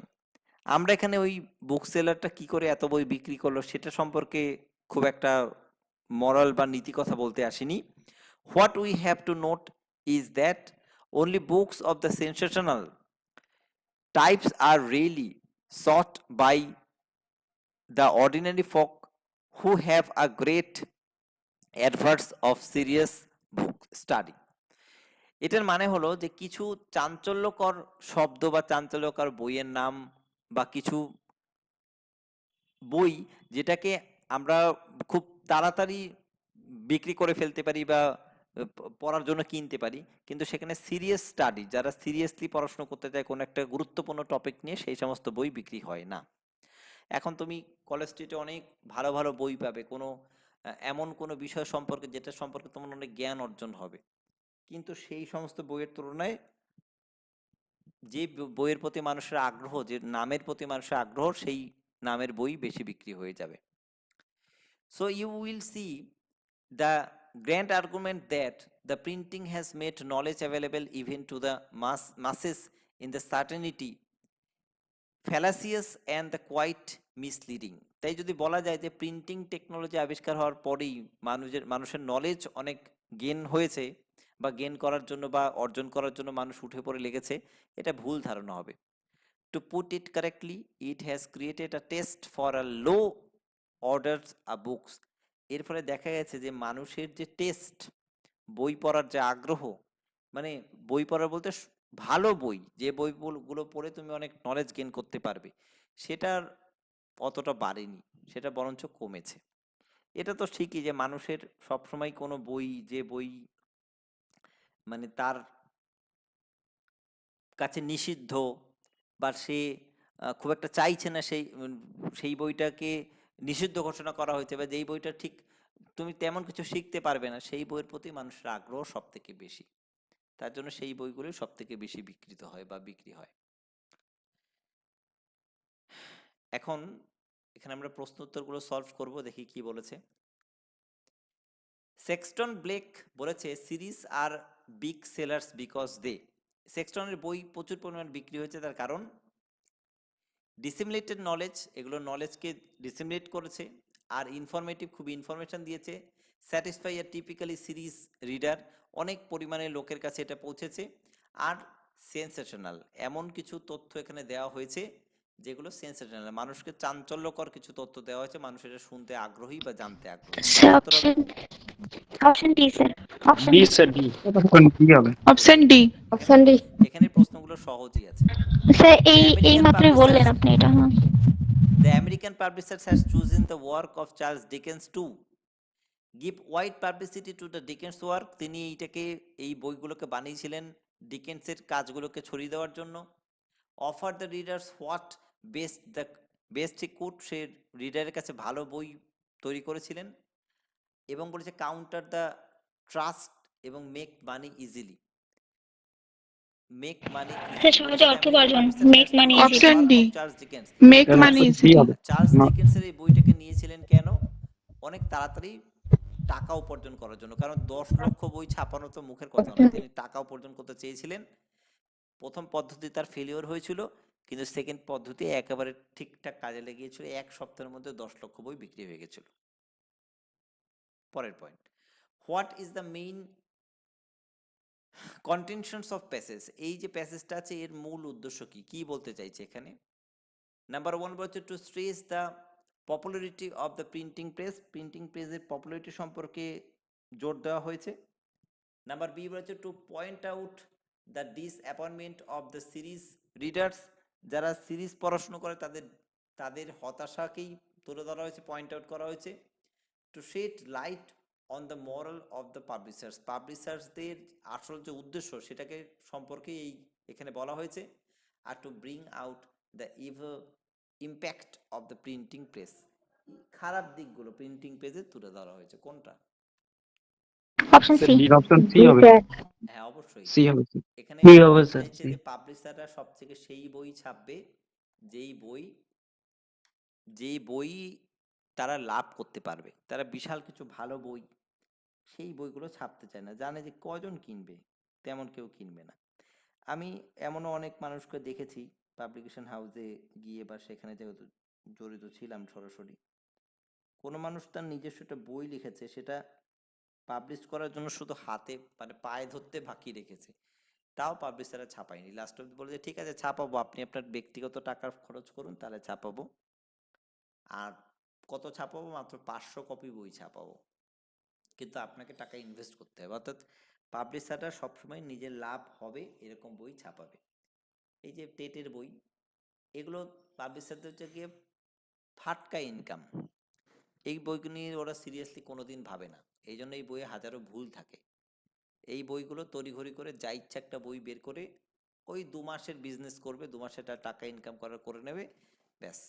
আমরা এখানে ওই বুক সেলারটা কি করে এত বই বিক্রি করলো সেটা সম্পর্কে খুব একটা মরাল বা নীতি কথা বলতে আসিনি। What we have to note is that only books of the sensational types are really sought by the ordinary folk who have a great adverse of serious book study. এটার মানে হলো যে কিছু চাঞ্চল্যকর শব্দ বা চাঞ্চল্যকর বইয়ের নাম বা কিছু বই যেটাকে আমরা খুব তাড়াতাড়ি বিক্রি করে ফেলতে পারি বা পড়ার জন্য কিনতে পারি, কিন্তু সেখানে সিরিয়াস স্টাডি, যারা সিরিয়াসলি পড়াশোনা করতে চায় কোনো একটা গুরুত্বপূর্ণ টপিক নিয়ে, সেই সমস্ত বই বিক্রি হয় না। এখন তুমি কলেজ স্ট্রিটে অনেক ভালো ভালো বই পাবে, কোনো এমন কোনো বিষয় সম্পর্কে যেটা সম্পর্কে তোমার অনেক জ্ঞান অর্জন হবে, কিন্তু সেই সমস্ত বইয়ের তুলনায় যে বইয়ের প্রতি মানুষের আগ্রহ, যে নামের প্রতি মানুষের আগ্রহ, সেই নামের বই বেশি বিক্রি হয়ে যাবে। So you will see the grand argument that the printing has made knowledge available even to the masses in the certainty fallacious and the quite misleading. তাই যদি বলা যায় যে প্রিন্টিং টেকনোলজি আবিষ্কার হওয়ার পরেই মানুষের নলেজ অনেক গেইন হয়েছে বা গেইন করার জন্য বা অর্জন করার জন্য মানুষ উঠে পড়ে লেগেছে, এটা ভুল ধারণা হবে। To put it correctly, it has created a taste for a low orders a books. এর ফলে দেখা গেছে যে মানুষের যে টেস্ট, বই পড়ার যে আগ্রহ, মানে বই পড়ার বলতে ভালো বই, যে বইগুলো পড়ে তুমি অনেক নলেজ গেইন করতে পারবে, সেটার অতটা বাড়েনি, সেটা বরঞ্চ কমেছে। এটা তো ঠিকই যে মানুষের সবসময় কোনো বই, যে বই মানে তার কাছে নিষিদ্ধ বা সে খুব একটা চাইছে না, সেই বইটাকে নিষিদ্ধ ঘোষণা করা হয়েছে, বা যেই বইটা ঠিক তুমি তেমন কিছু শিখতে পারবে না, সেই বইয়ের প্রতি মানুষের আগ্রহ সব থেকে বেশি, তার জন্য সেই বইগুলো সব থেকে বেশি বিক্রিত হয় বা বিক্রি হয়। এখন এখানে আমরা প্রশ্ন উত্তরগুলো সলভ করব, দেখি কি বলেছে। সেক্সটন ব্লেক বলেছে series are big sellers because they, সেক্সটনের বই প্রচুর পরিমাণ বিক্রি হয়েছে তার কারণ ডিসিমিলেটেড নলেজ, এগুলো নলেজকে ডিসিমিলেট করেছে, আর ইনফরমেটিভ, খুব ইনফরমেশন দিয়েছে, স্যাটিসফাই আর টিপিক্যালি সিরিজ রিডার, অনেক পরিমাণে লোকের কাছে এটা পৌঁছেছে, আর সেন্সেশনাল, এমন কিছু তথ্য এখানে দেওয়া হয়েছে যেগুলো সেন্সেশনাল, মানুষকে চাঞ্চল্যকর কিছু তথ্য দেওয়া হয়েছে, মানুষ এটা শুনতে আগ্রহী বা জানতে আগ্রহী। Sir option D sir, option D sir, D তখন কি হবে? Option D. Option D. এখানে প্রশ্নগুলো সহজই আছে। স্যার এই American মাত্রই বললেন publishers- আপনি এটা। হ্যাঁ The American publishers has chosen the work of Charles Dickens to give wide publicity to the Dickens work. তিনি এইটাকে, এই বইগুলোকে বানিয়েছিলেন ডিকেন্সের কাজগুলোকে ছড়িয়ে দেওয়ার জন্য। Offer the readers what best he could, সে রিডারের কাছে ভালো বই তৈরি করেছিলেন, এবং বলেছে কাউন্টার দ্য ট্রাস্ট এবং make money easily, make money sir সহজে অর্থ উপার্জন, make money easy. Option D. Charles Dickens, make তাহলে মানি option ইজি। D হবে। চার্লস না। ডিকেন্সের এই বইটাকে নিয়েছিলেন কেন? অনেক তাড়াতাড়ি টাকা উপার্জন করার জন্য, কারণ 10 লক্ষ বই ছাপানো তো মুখের কথা না, তিনি টাকা উপার্জন করতে চেয়েছিলেন। প্রথম পদ্ধতি তার ফেলিওর হয়েছিল, কিন্তু সেকেন্ড পদ্ধতি একেবারে ঠিকঠাক কাজে লেগেছিল, এক সপ্তাহের মধ্যে 10 লক্ষ বই বিক্রি হয়ে গেছিল। পরের point, what is the main contentions of passage, এই যে প্যাসেজটা আছে এর মূল উদ্দেশ্য কি, কি বলতে চাইছে এখানে? নাম্বার 1 বলছে to stress the popularity of the printing press, printing প্রেসের পপুলারিটি সম্পর্কে জোর দেওয়া হয়েছে। নাম্বার বি বলছে to point out the disappointment of the series readers, যারা সিরিজ পড়াশোনা করে তাদের হতাশাকেই তুলে ধরা হয়েছে, পয়েন্ট আউট করা হয়েছে। To shed light on the moral of the পাবলিশার্সদের আসল যে উদ্দেশ্য সেটাকে সম্পর্কে এখানে বলা হয়েছে। আর to bring out the impact of the printing press, খারাপ দিকগুলো প্রিন্টিং পেজে তুলে ধরা হয়েছে। কোনটা? Option C. অপশন সি হবে, হ্যাঁ অবশ্যই। সি হবে স্যার। এখানে সি হবে স্যার, হচ্ছে সি। যে পাবলিশাররা সবথেকে সেই বই ছাপবে যেই বই তারা লাভ করতে পারবে। তারা বিশাল কিছু ভালো বই, সেই বইগুলো ছাপতে চায় না, জানে যে কজন কিনবে, তেমন কেউ কিনবে না। আমি এমনও অনেক মানুষকে দেখেছি পাবলিকেশন হাউসে গিয়ে বা সেখানে যেহেতু জড়িত ছিলাম সরাসরি, কোনো মানুষ তার নিজস্ব একটা বই লিখেছে, সেটা পাবলিশ করার জন্য শুধু হাতে মানে পায়ে ধরতে বাকি রেখেছে, তাও পাবলিশাররা ছাপায়নি। লাস্ট অব্দি বলে যে ঠিক আছে ছাপাবো, আপনি আপনার ব্যক্তিগত টাকা খরচ করুন তাহলে ছাপাবো। আর কত ছাপাবো? মাত্র 500 কপি বই ছাপাবো, কিন্তু আপনাকে টাকা ইনভেস্ট করতে হবে। অর্থাৎ পাবলিশাররা সবসময় নিজের লাভ হবে এরকম বই ছাপাবে। এই যে টেটের বই, এগুলো পাবলিশারদের হচ্ছে গিয়ে ফাটকা ইনকাম। এই বইগুলো নিয়ে ওরা সিরিয়াসলি কোনোদিন ভাবে না, এই জন্য এই বইয়ে হাজারো ভুল থাকে। এই বইগুলো তড়িঘড়ি করে যা ইচ্ছা একটা বই বের করে ওই 2 মাসের বিজনেস করবে, 2 মাসে টাকা ইনকাম করে নেবে, ব্যাস।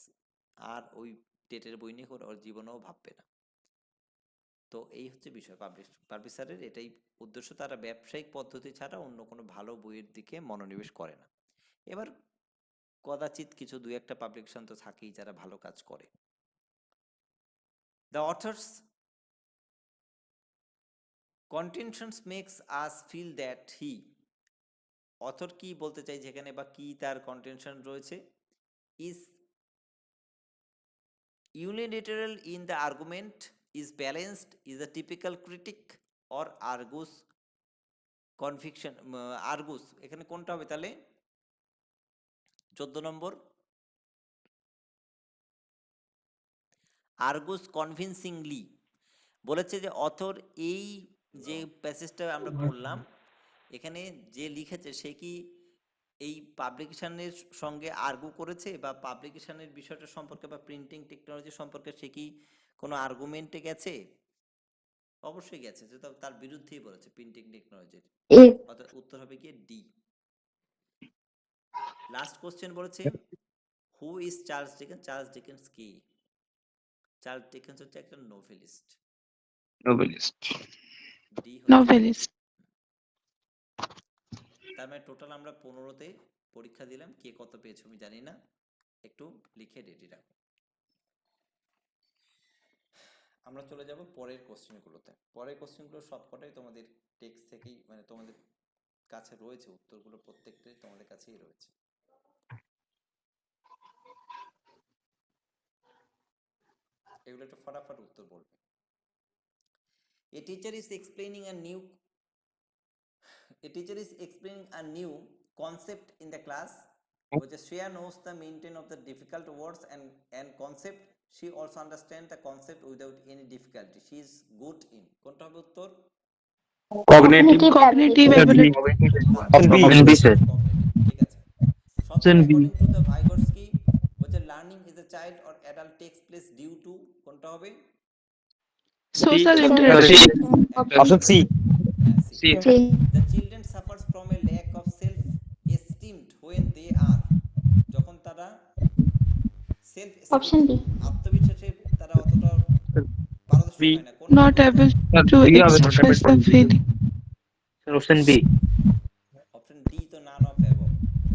আর ওই টেটের বই নিয়ে ওর জীবনেও ভাববে না। তো এই হচ্ছে বিষয়, পাবলিশারের এটাই উদ্দেশ্য, তারা ব্যবসায়িক পদ্ধতি ছাড়া অন্য কোনো ভালো বইয়ের দিকে মনোনিবেশ করে না। এবার কদাচিৎ কিছু 2-1টা পাবলিকেশন তো থাকেই যারা ভালো কাজ করে। The author's contentions makes us feel that he, author কি বলতে চাই যেখানে, বা কি তার কন্টেনশন রয়েছে, is unilateral in the argument, is balanced, is a typical critic, or argues conviction, argues, এখানে কোনটা হবে তাহলে? 14 নম্বর, argues convincingly। বলেছে যে অথর এই যে প্যাসেজটা আমরা পড়লাম, এখানে যে লিখেছে সে কি এই পাবলিকেশনের সঙ্গে আর্গু করেছে, বা পাবলিকেশনের বিষয়টা সম্পর্কে বা প্রিন্টিং টেকনোলজি সম্পর্কে সে কি কোনো আর্গুমেন্টে গেছে? অবশ্যই গেছে, যে তার বিরুদ্ধেই বলেছে প্রিন্টিং টেকনোলজির। অর্থাৎ উত্তর হবে কি ডি। লাস্ট কোশ্চেন বলেছে who is Charles Dickens. Charles Dickens কি? চার্লস ডিকেন্স হচ্ছে একটা নোভেলিস্ট। নোবেলিস্ট। ডি হচ্ছে novelist. তার মানে টোটাল আমরা 15তে পরীক্ষা দিলাম, কে কত পেয়েছো আমি জানি না, একটু লিখে রেডি রাখো। আমরা চলে যাব পরের কোশ্চেনগুলোতে। পরের কোশ্চেনগুলো সবকটাই তোমাদের টেক্সট থেকেই, মানে তোমাদের কাছে রয়েছে, উত্তরগুলো প্রত্যেকটাই তোমাদের কাছেই রয়েছে। এগুলো একটু ফটাফট উত্তর বলবে। A teacher is explaining a new concept in the class, which Shreya knows the meaning of the difficult words and concept. She also understands the concept without any difficulty. She is good in. কোনটা হবে উত্তর? Cognitive Cognitive ability. Option B, sir. ঠিক আছে। Option B. According to the Vygotsky, which learning is a child or adult takes place due to, কোনটা হবে? Social C. interaction. Option C. C. The children suffers from a lack of self-esteem when they are, যখন তারা option B. আত্মবিশ্বাসে তারা অতটা পারদর্শী B. হয় না। কোনটা Not হবে? able Sir, to B হবে, not able express to. the feeling. Sir, option B. Option D তো নান অফ অ্যাবভ।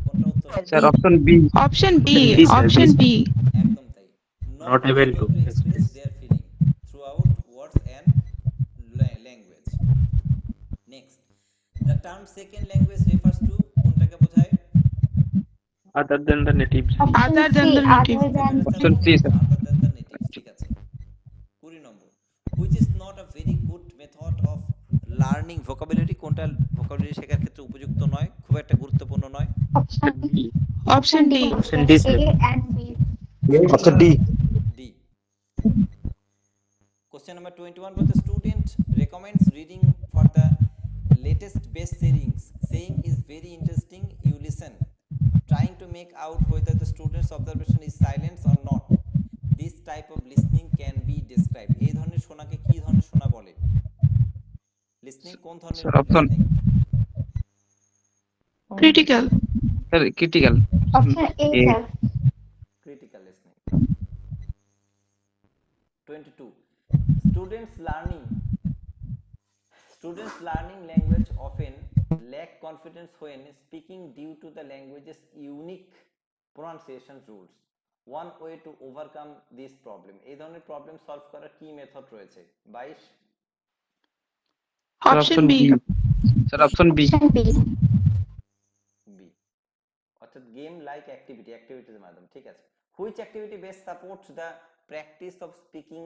কোনটা উত্তর হবে? Sir, option B. Option B. B, sir, Option B. B. একদম তাই। Not able to express their feeling throughout words and language. Next, the term second language refers to, কোনটাকে বোঝায়? Other than the native. Other than the native. Option C, sir. Other than the native, ঠিক আছে। 20 নম্বর, which is not a very good method of learning vocabulary, কোনটা vocabulary শেখার ক্ষেত্রে উপযুক্ত নয়, খুব একটা গুরুত্বপূর্ণ নয়? Option D. Option D, sir. Option D. D. Question number 21, but the student recommends reading for the latest best saying is very interesting, you listen, trying to make out whether the student's observation is silence or not. This type of listening can be described. এই ধরনের শোনাকে কি ধরনের শোনা বলে? Listening কোন ধরনের sir option listening? Critical. Sir critical option A A sir. Critical listening. 22 students learning language often lack confidence when speaking due to the language's unique pronunciation rules. One way to overcome this problem, এই ধরনের problem solve করার কি method রয়েছে? 22 sir Option option B. B sir option B option B. B, অর্থাৎ game like অ্যাক্টিভিটির মাধ্যমে। ঠিক আছে, which activity best supports the practice of speaking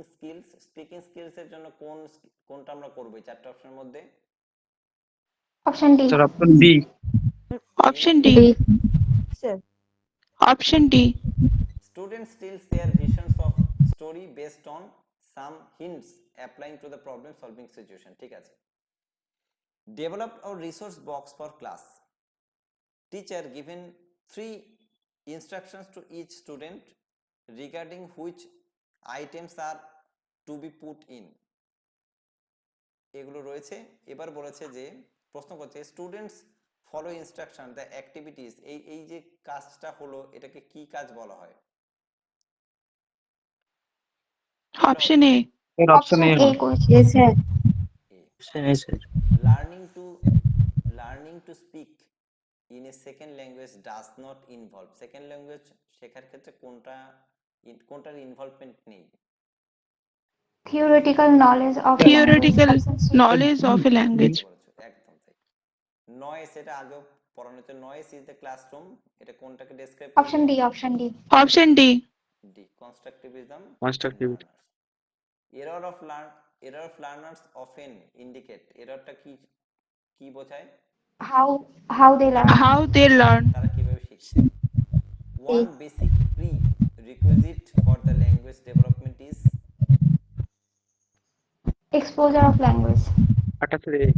skills এর জন্য কোনটা আমরা করব এই চারটা অপশনের মধ্যে? Option D. Sir option B Option B. D. Option D. Students tells their visions of story based on some hints applying to the problem solving situation. ঠিক আছে, developed a resource box for class. Teacher given 3 instructions to each student regarding which items are to be put in. এগুলো রয়েছে। এবার বলেছে যে প্রশ্ন করছে students follow instruction the activities, এই যে কাজটা হলো এটাকে কি কাজ বলা হয়? Option A. Sir option option A A করেছে। Yes, sir. Learning to speak in a second language does not involve, second language শেখার ক্ষেত্রে কোনটার ইনভলভমেন্ট নেই? Theoretical knowledge of Theoretical knowledge of a language. বলেছো, একদম তাই। নয়েস, এটা আগেও পড়ানো হতো, নয়েস ইজ দ্য ক্লাসরুম, এটা কোনটাকে ডেসক্রাইব করবে? Option D. Option D. Option D. D, constructivism. Constructivity error of learners often indicate, এররটা কি বোঝায়? How they learn. How they learn. তারা কিভাবে শিখছে? One basic prerequisite for the language development is exposure of language. 28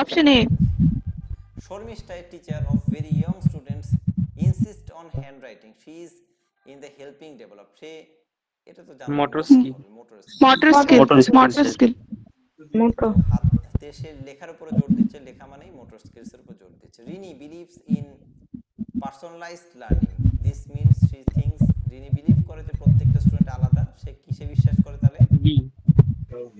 Option A. Shormishta, a teacher of very young students, insists on handwriting. She is in the helping develop. সে এটা তো জানো, motor skill motor Motor skill. Motor skill. মোটো। হাতে সে লেখার উপরে জোর দিচ্ছে, লেখা মানেই মোটর স্কিলস এর উপর জোর দিচ্ছে। Rini believes in personalised learning, this means she things, Rini believe করে যে প্রত্যেকটা স্টুডেন্ট আলাদা, সে কিসে বিশ্বাস করে তাহলে? B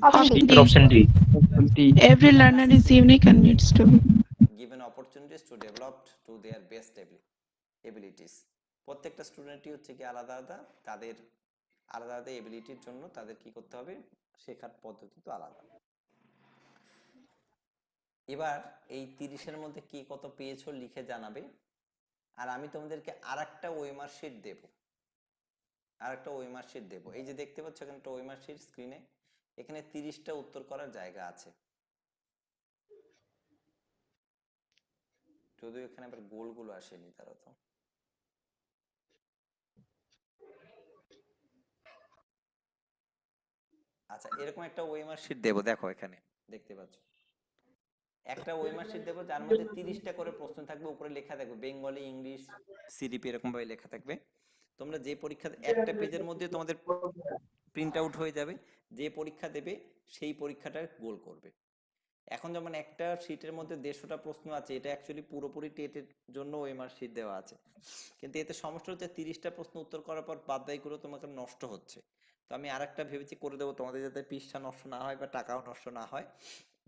option D. Option D. Option D Every learner is unique and needs to be. given opportunities to develop to their best abilities. প্রত্যেকটা স্টুডেন্টই হচ্ছে কি আলাদা আলাদা, তাদের আলাদা আলাদা এবিলিটির জন্য তাদের কি করতে হবে, শেখার পদ্ধতি তো আলাদা। এবার এই 30-এর মধ্যে কি কত পেয়েছো লিখে জানাবে। আর আমি তোমাদেরকে আরেকটা ওয়েমার শিট দেব, এই যে দেখতে পাচ্ছ এখানে একটা ওয়েমার শিট স্ক্রিনে, এখানে 30টা উত্তর করার জায়গা আছে, যদিও এখানে আবার গোলগুলো আসেনি তারা তো। আচ্ছা, এরকম একটা ওয়েমার শিট দেবো, দেখো এখানে দেখতে পাচ্ছ একটা ওয়েমার শিট দেবো যার মধ্যে 30টা করে প্রশ্ন থাকবে, উপরে লেখা থাকবে বেঙ্গলি, ইংলিশ, সিডিপি এরকম ভাবে লেখা থাকবে। তোমরা যে পরীক্ষা একটা পেজের মধ্যে তোমাদের প্রিন্ট আউট হয়ে যাবে, যে পরীক্ষা দেবে সেই পরীক্ষাটা গোল করবে। এখন যেমন একটা শীটের মধ্যে 150টা প্রশ্ন আছে, এটা অ্যাকচুয়ালি পুরোপুরি টেটের জন্য ওএমআর শীট দেওয়া আছে, কিন্তু এতে সমস্যা হচ্ছে 30টা প্রশ্ন উত্তর করার পর বাদ বাকি গুলো তোমাকে নষ্ট হচ্ছে। তো আমি আরেকটা ভেবেছি করে দেবো তোমাদের, যাতে পৃষ্ঠা নষ্ট না হয় বা টাকাও নষ্ট না হয়,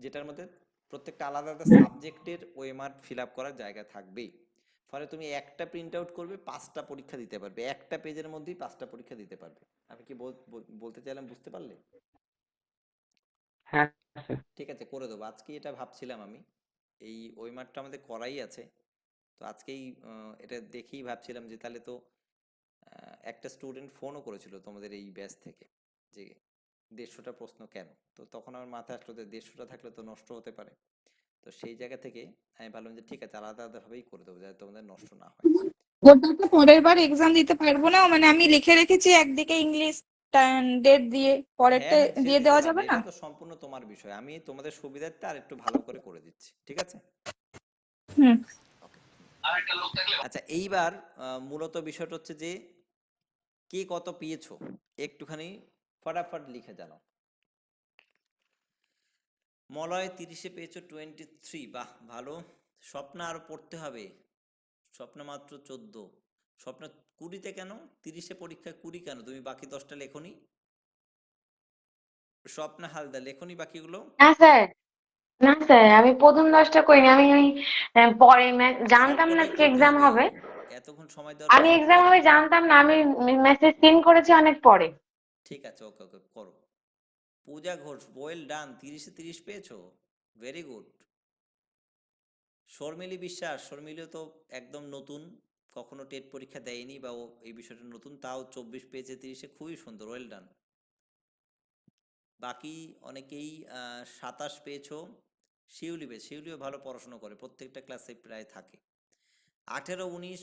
যেটার মধ্যে প্রত্যেকটা আলাদা আলাদা সাবজেক্টের ওএমআর ফিল আপ করার জায়গা থাকবেই। ফলে তুমি একটা প্রিন্ট আউট করবে, 5টা পরীক্ষা দিতে পারবে, একটা পেজের মধ্যেই 5টা পরীক্ষা দিতে পারবে। আমি কি বলতে চাইলাম, বুঝতে পারলে? হ্যাঁ ঠিক আছে, করে দেবো। আজকে এটা ভাবছিলাম আমি, এই ওয়েমারটা আমাদের করাই আছে, তো আজকেই এটা দেখেই ভাবছিলাম যে তাহলে তো একটা স্টুডেন্ট ফোনও করেছিল তোমাদের এই ব্যাচ থেকে যে 150টা প্রশ্ন কেন, তো তখন আমার মাথায় আসলো যে 150টা থাকলে তো নষ্ট হতে পারে, তো সেই জায়গা থেকে আমি ভাবলাম যে ঠিক আছে আলাদা আলাদা ভাবেই করে দেবো যাতে তোমাদের নষ্ট না হয়। ওটা তো পরের বার এক্সাম দিতে পারবো না, মানে আমি লিখে রেখেছি একদিকে ইংলিশ ডেট দিয়ে, পরেরটা দিয়ে দেওয়া যাবে না? এটা তো সম্পূর্ণ তোমার বিষয়, আমি তোমাদের সুবিধার্থে আর একটু ভালো করে দিচ্ছি, ঠিক আছে? হুম। আচ্ছা, এইবার মূলত বিষয়টা হচ্ছে যে কে কত পেয়েছো একটুখানি ফটাফট লিখে জানাও। মলয় 30-এ পেয়েছো 23, বাহ ভালো। স্বপ্না আরো পড়তে হবে, স্বপ্না মাত্র 14, স্বপ্না 20-তে কেন? 30-এ পরীক্ষায় 20 কেন? তুমি বাকি 10টা লেখনি? স্বপ্না হালদার লেখনি বাকিগুলো? না স্যার, না স্যার, আমি প্রথম 10টা করিনি। আমি ওই পরে জানতাম না সবকটাই আজকে করতে এক্সাম হবে, হবে। এতক্ষণ সময় দেওয়ার আমি কোনো এক্সাম হবে জানতাম না, আমি মেসেজ সিন করেছি অনেক পরে। ঠিক আছে, ওকে ওকে করো। পূজা ঘোষ, ওয়েল ডান, 30-এ 30 পেয়েছো, ভেরি গুড। শর্মিলী বিশ্বাস, শর্মিলীও তো একদম নতুন, কখনো টেট পরীক্ষা দেয়নি বা ও এই বিষয়টা নতুন, তাও 24 পেয়েছে 30-এ, খুবই সুন্দর, ওয়েল ডান। বাকি অনেকেই 27 পেয়েছো। শিউলি বেশ, শিউলিও ভালো পড়াশোনা করে, প্রত্যেকটা ক্লাসে প্রায় থাকে। 18, 19,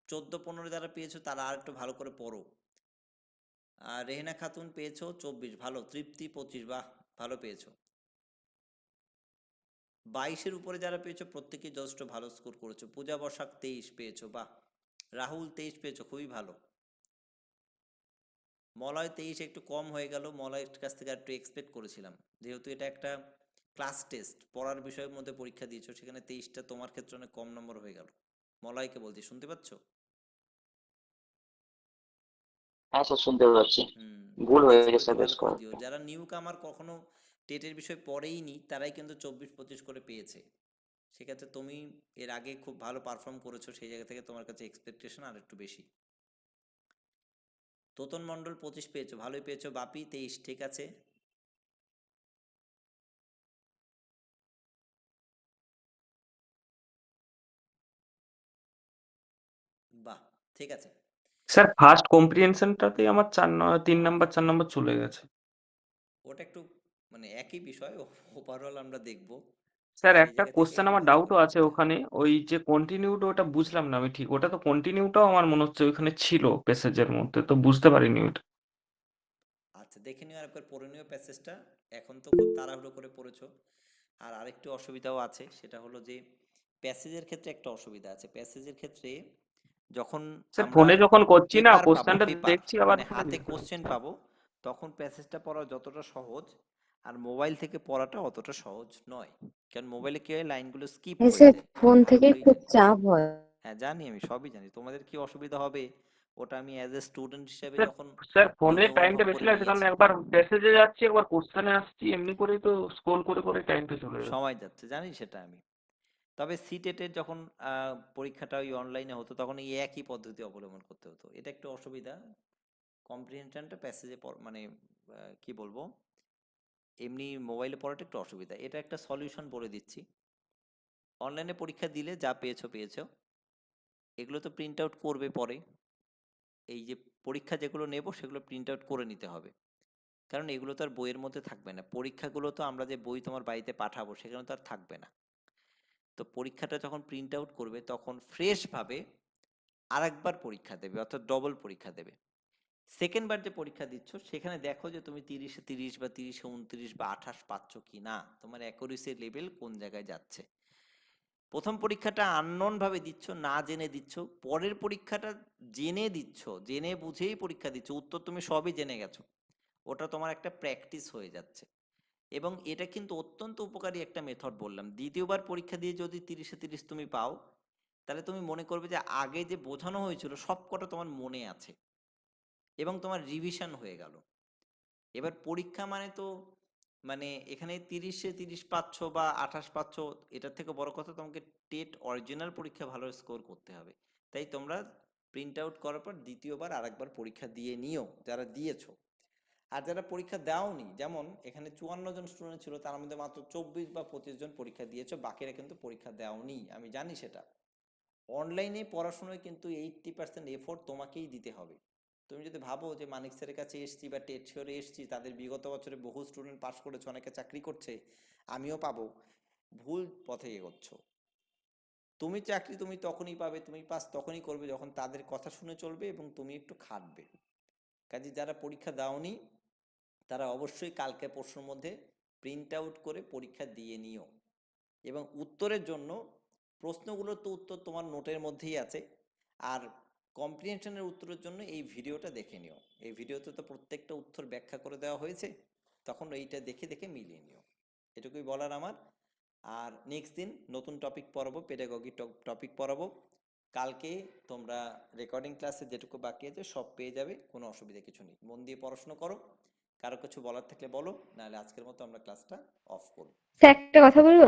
14, 15 যারা পেয়েছো তারা আর একটু ভালো করে পড়ো। আর রেহেনা খাতুন পেয়েছো 24, ভালো। তৃপ্তি 25, বাহ ভালো পেয়েছো। 22-এর উপরে যারা পেয়েছো প্রত্যেকেই যথেষ্ট ভালো স্কোর করেছো। পূজা বসাক 23 পেয়েছো, বাহ। রাহুল 23 পেয়েছো, খুবই ভালো। মলয় 23 একটু কম হয়ে গেল, মলয়ের কাছ থেকে একটু এক্সপেক্ট করেছিলাম, যেহেতু এটা একটা ক্লাস টেস্ট, পড়ার বিষয়ের মধ্যে পরীক্ষা দিয়েছো, সেখানে 23টা তোমার ক্ষেত্রে অনেক কম নম্বর হয়ে গেল। মলয়কে বলছি, শুনতে পাচ্ছ? হ্যাঁ স্যার, শুনতে পাচ্ছি। হুম, ভুল হয়ে নেক্সট গেছে পরীক্ষা বেশ ভালো করে দিও। কয়েকটা। যারা নিউ কামার, কখনো টেটের বিষয় পড়েইনি, তারাই কিন্তু 24-25 করে পেয়েছে। সেক্ষেত্রে তুমি এর আগে খুব ভালো পারফর্ম করেছো, সেই জায়গা থেকে তোমার কাছে এক্সপেকটেশন আর একটু বেশি। তোতন মণ্ডল 25 পেয়েছো, ভালোই পেয়েছো। বাপি 23, ঠিক আছে। বাহ, ঠিক আছে। স্যার ফার্স্ট কম্প্রিহেনশনটাতেই আমার 3 নাম্বার 4 নাম্বার চলে গেছে। ওটা একটু মানে একই বিষয়, ওভারঅল আমরা দেখব, স্যার সেই একটা জায়গা থেকে কোশ্চেন একটু আমার ভালো ডাউটও করে আছে করতে হবে। ওখানে, ওই যে কন্টিনিউটা ওটা বুঝলাম না আমি ঠিক, ওটা তো কন্টিনিউটাও আমার মনে হচ্ছে ওইখানে ছিল প্যাসেজের মধ্যে, তো বুঝতে পারিনি ওইটা। আচ্ছা, দেখে নিও আর একবার, পড়ে নিও প্যাসেজটা। এখন তো খুব তাড়াহুড়ো করে পড়েছো। আর আরেকটু অসুবিধাও আছে, সেটা হলো যে প্যাসেজের ক্ষেত্রে একটা অসুবিধা আছে। প্যাসেজের ক্ষেত্রে যখন স্যার আমরা ফোনে যখন করছি না পেপার পাবো, কোশ্চেনটা পেপার দেখছি আবার মানে হাতে কোশ্চেন পাবো, তখন প্যাসেজটা পড়া যতটা সহজ, আর মোবাইল থেকে পড়াটা অতটা সহজ নয়। কারণ মোবাইলে কি হয়, লাইনগুলো স্কিপ হয়ে স্যার যায়, ফোন আমি ভালো থেকে করেই খুব জানি। চাপ হয়। হ্যাঁ জানি, আমি সবই জানি, তোমাদের কি অসুবিধা হবে ওটা আমি অ্যাজ এ স্টুডেন্ট হিসেবে স্যার যখন স্যার ফোনের নিজে অনুভব টাইমটা বেশি করে লাগছে, কারণ নিয়েছি। একবার মেসেজে যাচ্ছি একবার কোশ্চেনে আসছি, এমনি করেই তো স্ক্রোল করে করে টাইমটা চলে যাচ্ছে। সময় যাচ্ছে, জানি সেটা আমি। তবে সিটেটের যখন পরীক্ষাটা ওই অনলাইনে হতো, তখন এই একই পদ্ধতি অবলম্বন করতে হতো, এটা একটু অসুবিধা। কম্প্রিহেনশনটা প্যাসেজে মানে কি বলবো, এমনি মোবাইলে পড়াটা একটু অসুবিধা। এটা একটা সলিউশন বলে দিচ্ছি। অনলাইনে পরীক্ষা দিলে যা পেয়েছো পেয়েছো, এগুলো তো প্রিন্ট আউট করবে পরে। এই যে পরীক্ষা যেগুলো নেব সেগুলো প্রিন্ট আউট করে নিতে হবে, কারণ এগুলো তো আর বইয়ের মধ্যে থাকবে না। পরীক্ষাগুলো তো আমরা যে বই তোমার বাড়িতে পাঠাবো সেখানে তো আর থাকবে না। তো পরীক্ষাটা যখন প্রিন্ট আউট করবে তখন ফ্রেশভাবে আরেকবার পরীক্ষা দেবে, অর্থাৎ ডবল পরীক্ষা দেবে। সেকেন্ড বার যে পরীক্ষা দিচ্ছ সেখানে দেখো যে তুমি 30-এ 30 বা 30-এ 29 বা 28 পাচ্ছ কি না, তোমার অ্যাকুরেসি লেভেল কোন জায়গায় যাচ্ছে। প্রথম পরীক্ষাটা আননোন ভাবে দিচ্ছ, না জেনে দিচ্ছ, পরের পরীক্ষাটা জেনে দিচ্ছ, জেনে বুঝেই পরীক্ষা দিচ্ছ, উত্তর তুমি সবই জেনে গেছো, ওটা তোমার একটা প্র্যাকটিস হয়ে যাচ্ছে। এবং এটা কিন্তু অত্যন্ত উপকারী একটা মেথড বললাম। দ্বিতীয়বার পরীক্ষা দিয়ে যদি 30-এ 30 তুমি পাও, তাহলে তুমি মনে করবে যে আগে যে বোঝানো হয়েছিল সব কটা তোমার মনে আছে এবং তোমার রিভিশন হয়ে গেল। এবার পরীক্ষা মানে তো মানে এখানে 30-এ 30 পাচ্ছ বা 28 পাচ্ছ, এটার থেকে বড় কথা তোমাকে টেট অরিজিনাল পরীক্ষা ভালো স্কোর করতে হবে। তাই তোমরা প্রিন্ট আউট করার পর দ্বিতীয়বার আরেকবার পরীক্ষা দিয়ে নিও যারা দিয়েছো। আর যারা পরীক্ষা দাওনি, যেমন এখানে 54 জন স্টুডেন্ট ছিল, তার মধ্যে মাত্র 24 বা 25 জন পরীক্ষা দিয়েছো, বাকিরা কিন্তু পরীক্ষা দাওনি, আমি জানি সেটা। অনলাইনে পড়াশোনায় কিন্তু 80% এফোর্ট তোমাকেই দিতে হবে। তুমি যদি ভাবো যে মানিক স্যারের কাছে এসছি বা টেট শিওরে এসছি, তাদের বিগত বছরে বহু স্টুডেন্ট পাস করেছে, অনেকে চাকরি করছে, আমিও পাবো, ভুল পথে এগোচ্ছ। তুমি চাকরি তুমি তখনই পাবে, তুমি পাস তখনই করবে যখন তাদের কথা শুনে চলবে এবং তুমি একটু খাটবে। কাজে যারা পরীক্ষা দাওনি তারা অবশ্যই কালকে পরশুর মধ্যে প্রিন্ট আউট করে পরীক্ষা দিয়ে নিও। এবং উত্তরের জন্য প্রশ্নগুলোর তো উত্তর তোমার নোটের মধ্যেই আছে, আর কম্প্রিহেনশনের উত্তরের জন্য এই ভিডিওটা দেখে নিও। এই ভিডিওতে তো প্রত্যেকটা উত্তর ব্যাখ্যা করে দেওয়া হয়েছে, তখন এইটা দেখে দেখে মিলিয়ে নিও। এটুকুই বলার আমার। আর নেক্সট দিন নতুন টপিক পড়াবো, পেডাগজি টপিক পড়াবো। কালকে তোমরা রেকর্ডিং ক্লাসে যেটুকু বাকি আছে সব পেয়ে যাবে, কোনো অসুবিধা কিছু নেই। মন দিয়ে পড়াশোনা করো, কারো কিছু বলার থাকলে বলো, নাহলে আজকের মতো আমরা ক্লাসটা অফ করব। স্যার একটা কথা বলবো?